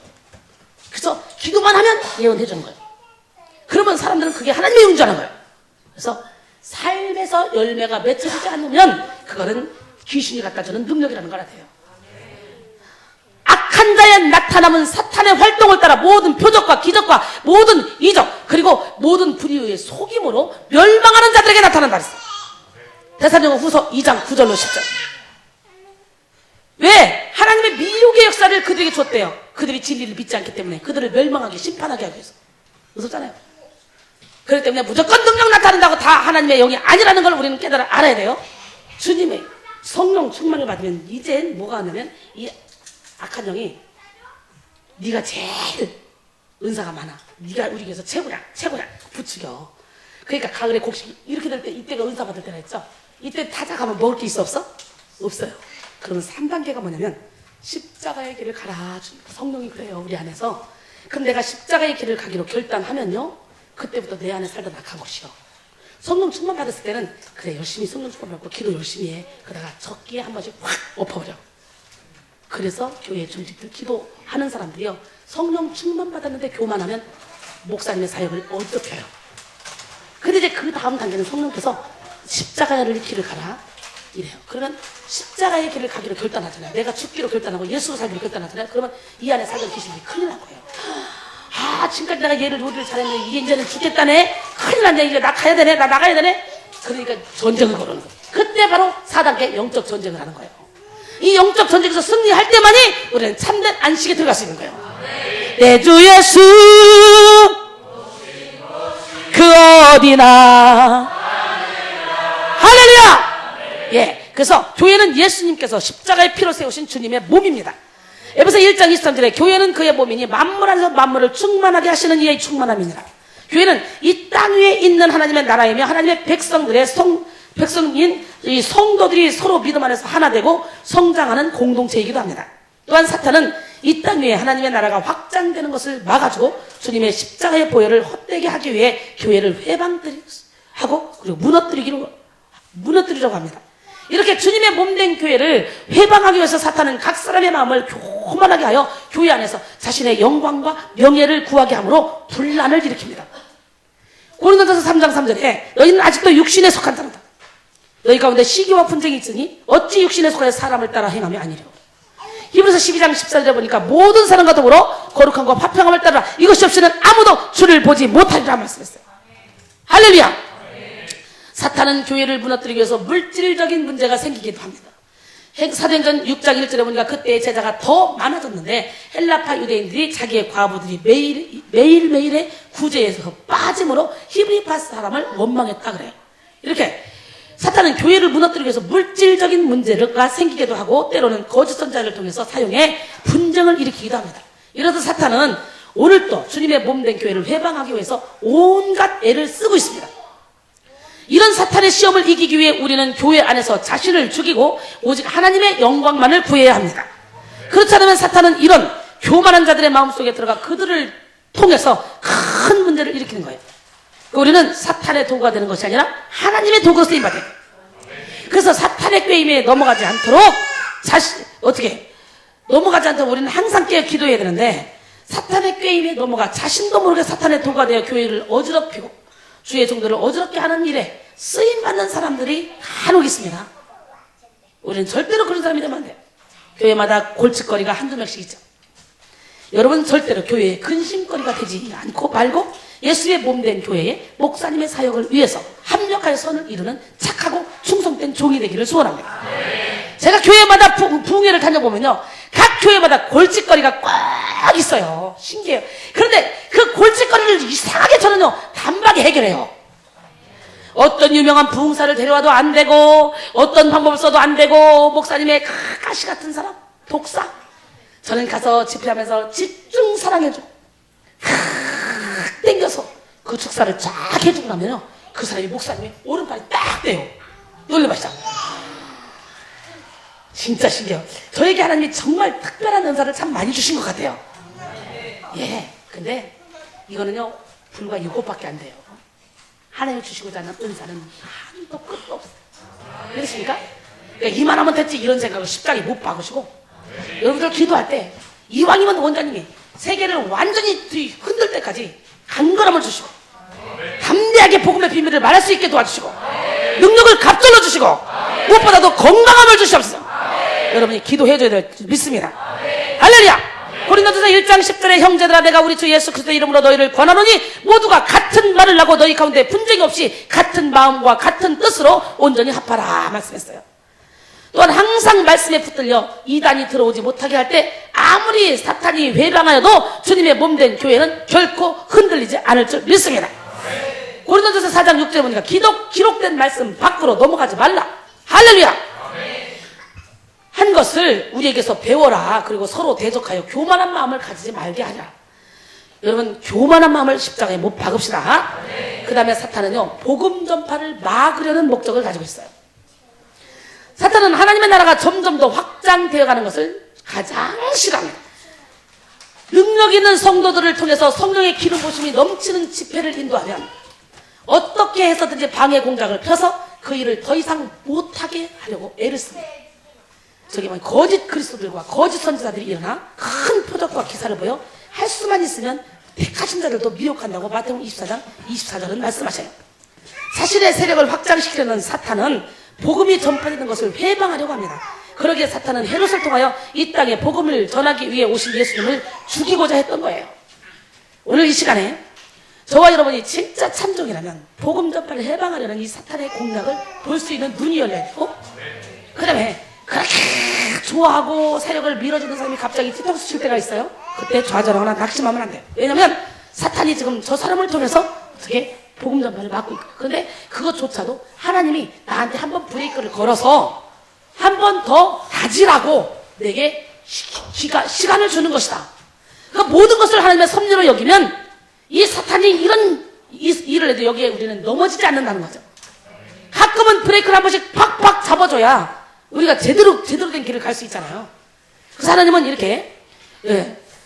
그래서 기도만 하면 예언해주는 거예요. 그러면 사람들은 그게 하나님의 영인 줄 아는 거예요. 그래서 삶에서 열매가 맺혀지지 않으면 그거는 귀신이 갖다 주는 능력이라는 걸 알아요. 악한 자의 나타남은 사탄의 활동을 따라 모든 표적과 기적과 모든 이적 그리고 모든 불의의 속임으로 멸망하는 자들에게 나타난다 그랬어요. 데살로니가 후서 2장 9절로 10절. 왜? 하나님의 미혹의 역사를 그들에게 줬대요. 그들이 진리를 믿지 않기 때문에 그들을 멸망하게 심판하게 하기 위해서. 무섭잖아요. 그렇기 때문에 무조건 능력 나타난다고 다 하나님의 영이 아니라는 걸 우리는 알아야 돼요. 주님의 성령 충만을 받으면 이젠 뭐가 하냐면 이 악한 영이 네가 제일 은사가 많아. 네가 우리 교회에서 최고야 부추겨. 그러니까 가을에 곡식 이렇게 될 때 이때가 은사 받을 때라 했죠. 이때 타자 가면 먹을 게 있어 없어? 없어요. 그러면 3단계가 뭐냐면 십자가의 길을 가라. 성령이 그래요 우리 안에서. 그럼 내가 십자가의 길을 가기로 결단하면요 그때부터 내 안에 살던 악한 것이요 성령 충만 받았을 때는 그래 열심히 성령 충만 받고 기도 열심히 해. 그러다가 적기에 한 번씩 확 엎어버려. 그래서 교회 중직들 기도하는 사람들이요 성령 충만 받았는데 교만하면 목사님의 사역을 어지럽혀요. 근데 이제 그 다음 단계는 성령께서 십자가의 길을 가라 이래요. 그러면 십자가의 길을 가기로 결단하잖아요. 내가 죽기로 결단하고 예수로 살기로 결단하잖아요. 그러면 이 안에 살던 귀신이 큰일 난 거예요. 지금까지 내가 얘를 요리를 잘했는데 이게 이제는 죽겠다네. 큰일 났네. 이제 나 가야 되네. 나 나가야 되네. 그러니까 전쟁을 걸어는 거예요. 그때 바로 4단계 영적 전쟁을 하는 거예요. 이 영적 전쟁에서 승리할 때만이 우리는 참된 안식에 들어갈 수 있는 거예요. 내 주 예수 그 어디나 할렐루야. 예, 그래서 교회는 예수님께서 십자가의 피로 세우신 주님의 몸입니다. 에베소 1장 23절에 교회는 그의 몸이니 만물 안에서 만물을 충만하게 하시는 이의 충만함이니라. 교회는 이 땅 위에 있는 하나님의 나라이며 하나님의 백성들의 백성인 이 성도들이 서로 믿음 안에서 하나 되고 성장하는 공동체이기도 합니다. 또한 사탄은 이 땅 위에 하나님의 나라가 확장되는 것을 막아주고 주님의 십자가의 보혈을 헛되게 하기 위해 교회를 회방하고 그리고 무너뜨리려고 합니다. 이렇게 주님의 몸된 교회를 회방하기 위해서 사탄은 각 사람의 마음을 교만하게 하여 교회 안에서 자신의 영광과 명예를 구하게 함으로 분란을 일으킵니다. 고린도전서 3장 3절에 너희는 아직도 육신에 속한 자로다. 너희 가운데 시기와 분쟁이 있으니 어찌 육신에 속하여 사람을 따라 행하며 아니려. 히브리서 12장 14절에 보니까 모든 사람과 더불어 거룩함과 화평함을 따라 이것이 없이는 아무도 주를 보지 못하리라 말씀했어요. 할렐루야. 사탄은 교회를 무너뜨리기 위해서 물질적인 문제가 생기기도 합니다. 사도행전 6장 1절에 보니까 그때의 제자가 더 많아졌는데 헬라파 유대인들이 자기의 과부들이 매일매일의 구제에서 빠짐으로 히브리파 사람을 원망했다 그래요. 이렇게 사탄은 교회를 무너뜨리기 위해서 물질적인 문제가 생기기도 하고 때로는 거짓 선자를 통해서 사용해 분쟁을 일으키기도 합니다. 이래서 사탄은 오늘도 주님의 몸된 교회를 회방하기 위해서 온갖 애를 쓰고 있습니다. 이런 사탄의 시험을 이기기 위해 우리는 교회 안에서 자신을 죽이고 오직 하나님의 영광만을 구해야 합니다. 그렇지 않으면 사탄은 이런 교만한 자들의 마음속에 들어가 그들을 통해서 큰 문제를 일으키는 거예요. 우리는 사탄의 도구가 되는 것이 아니라 하나님의 도구로 쓰임받아야 돼요. 그래서 사탄의 꾀임에 넘어가지 않도록 넘어가지 않도록 우리는 항상 깨어 기도해야 되는데 사탄의 꾀임에 넘어가 자신도 모르게 사탄의 도구가 되어 교회를 어지럽히고 주의 종들을 어지럽게 하는 일에 쓰임받는 사람들이 간혹 있습니다. 우리는 절대로 그런 사람이 되면 안 돼요. 교회마다 골칫거리가 한두 명씩 있죠. 여러분 절대로 교회의 근심거리가 되지 않고 말고 예수의 몸된 교회에 목사님의 사역을 위해서 합력하여 선을 이루는 착하고 충성된 종이 되기를 소원합니다. 제가 교회마다 부흥회를 다녀보면요 각 교회마다 골칫거리가 꽉 있어요. 신기해요. 그런데 그 골칫거리를 이상하게 저는요 단박에 해결해요. 어떤 유명한 부흥사를 데려와도 안 되고 어떤 방법을 써도 안 되고 목사님의 가시 같은 사람 독사 저는 가서 집회하면서 집중 사랑해줘. 탁 당겨서 그 축사를 쫙 해주고 나면요, 그 사람이 목사님의 오른팔이 딱 떼요. 놀래봐시죠. 진짜 신기해요. 저에게 하나님이 정말 특별한 은사를 참 많이 주신 것 같아요. 예, 근데 이거는요 불과 이것밖에 안 돼요. 하나님이 주시고자 하는 은사는 한도 끝도 없어요. 그렇습니까? 그러니까 이만하면 됐지 이런 생각을 십자가에 못 박으시고, 여러분들 기도할 때 이왕이면 원장님이 세계를 완전히 흔들 때까지 강건함을 주시고 담대하게 복음의 비밀을 말할 수 있게 도와주시고 능력을 갑절로 주시고 무엇보다도 건강함을 주시옵소서. 여러분이 기도해줘야 될 줄 믿습니다. 할렐루야. 고린도전서 1장 10절에 형제들아 내가 우리 주 예수 그리스도의 이름으로 너희를 권하노니 모두가 같은 말을 하고 너희 가운데 분쟁이 없이 같은 마음과 같은 뜻으로 온전히 합하라 말씀했어요. 또한 항상 말씀에 붙들려 이단이 들어오지 못하게 할 때 아무리 사탄이 회방하여도 주님의 몸된 교회는 결코 흔들리지 않을 줄 믿습니다. 고린도전서 4장 6절에 보니까 기록된 말씀 밖으로 넘어가지 말라. 할렐루야. 한 것을 우리에게서 배워라. 그리고 서로 대적하여 교만한 마음을 가지지 말게 하자. 여러분 교만한 마음을 십자가에 못 박읍시다. 그 다음에 사탄은요 복음 전파를 막으려는 목적을 가지고 있어요. 사탄은 하나님의 나라가 점점 더 확장되어 가는 것을 가장 싫어합니다. 능력 있는 성도들을 통해서 성령의 기름 부심이 넘치는 집회를 인도하면 어떻게 해서든지 방해 공작을 펴서 그 일을 더 이상 못하게 하려고 애를 씁니다. 저기 뭐 거짓 그리스도들과 거짓 선지자들이 일어나 큰 표적과 기사를 보여 할 수만 있으면 택하신 자들도 미혹한다고 마태복음 24장 24절은 말씀하셔요. 사실의 세력을 확장시키려는 사탄은 복음이 전파되는 것을 회방하려고 합니다. 그러기에 사탄은 헤롯을 통하여 이 땅에 복음을 전하기 위해 오신 예수님을 죽이고자 했던 거예요. 오늘 이 시간에 저와 여러분이 진짜 참종이라면 복음 전파를 해방하려는 이 사탄의 공략을 볼 수 있는 눈이 열려야 되고, 그 다음에 그렇게 좋아하고 세력을 밀어주는 사람이 갑자기 뒤통수 칠 때가 있어요. 그때 좌절하거나 낙심하면 안 돼요. 왜냐면 사탄이 지금 저 사람을 통해서 어떻게 복음 전파를 막고 있거든요. 그런데 그것조차도 하나님이 나한테 한번 브레이크를 걸어서 한 번 더 다지라고 내게 시간을 주는 것이다. 그러니까 모든 것을 하나님의 섭리로 여기면 이 사탄이 이런 일을 해도 여기에 우리는 넘어지지 않는다는 거죠. 가끔은 브레이크를 한 번씩 팍팍 잡아줘야 우리가 제대로 된 길을 갈 수 있잖아요. 그래서 하나님은 이렇게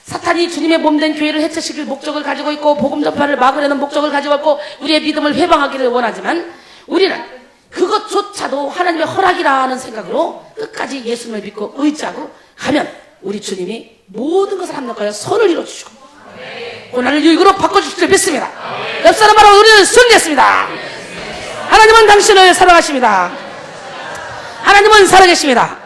사탄이 주님의 몸된 교회를 해체시킬 목적을 가지고 있고 복음 전파를 막으려는 목적을 가지고 있고 우리의 믿음을 회방하기를 원하지만 우리는 그것조차도 하나님의 허락이라는 생각으로 끝까지 예수님을 믿고 의지하고 가면 우리 주님이 모든 것을 합력하여 선을 이루어주시고 고난을 유익으로 바꿔주실 줄 믿습니다. 옆 사람 바로 우리는 승리했습니다. 하나님은 당신을 사랑하십니다. 하나님은 살아계십니다.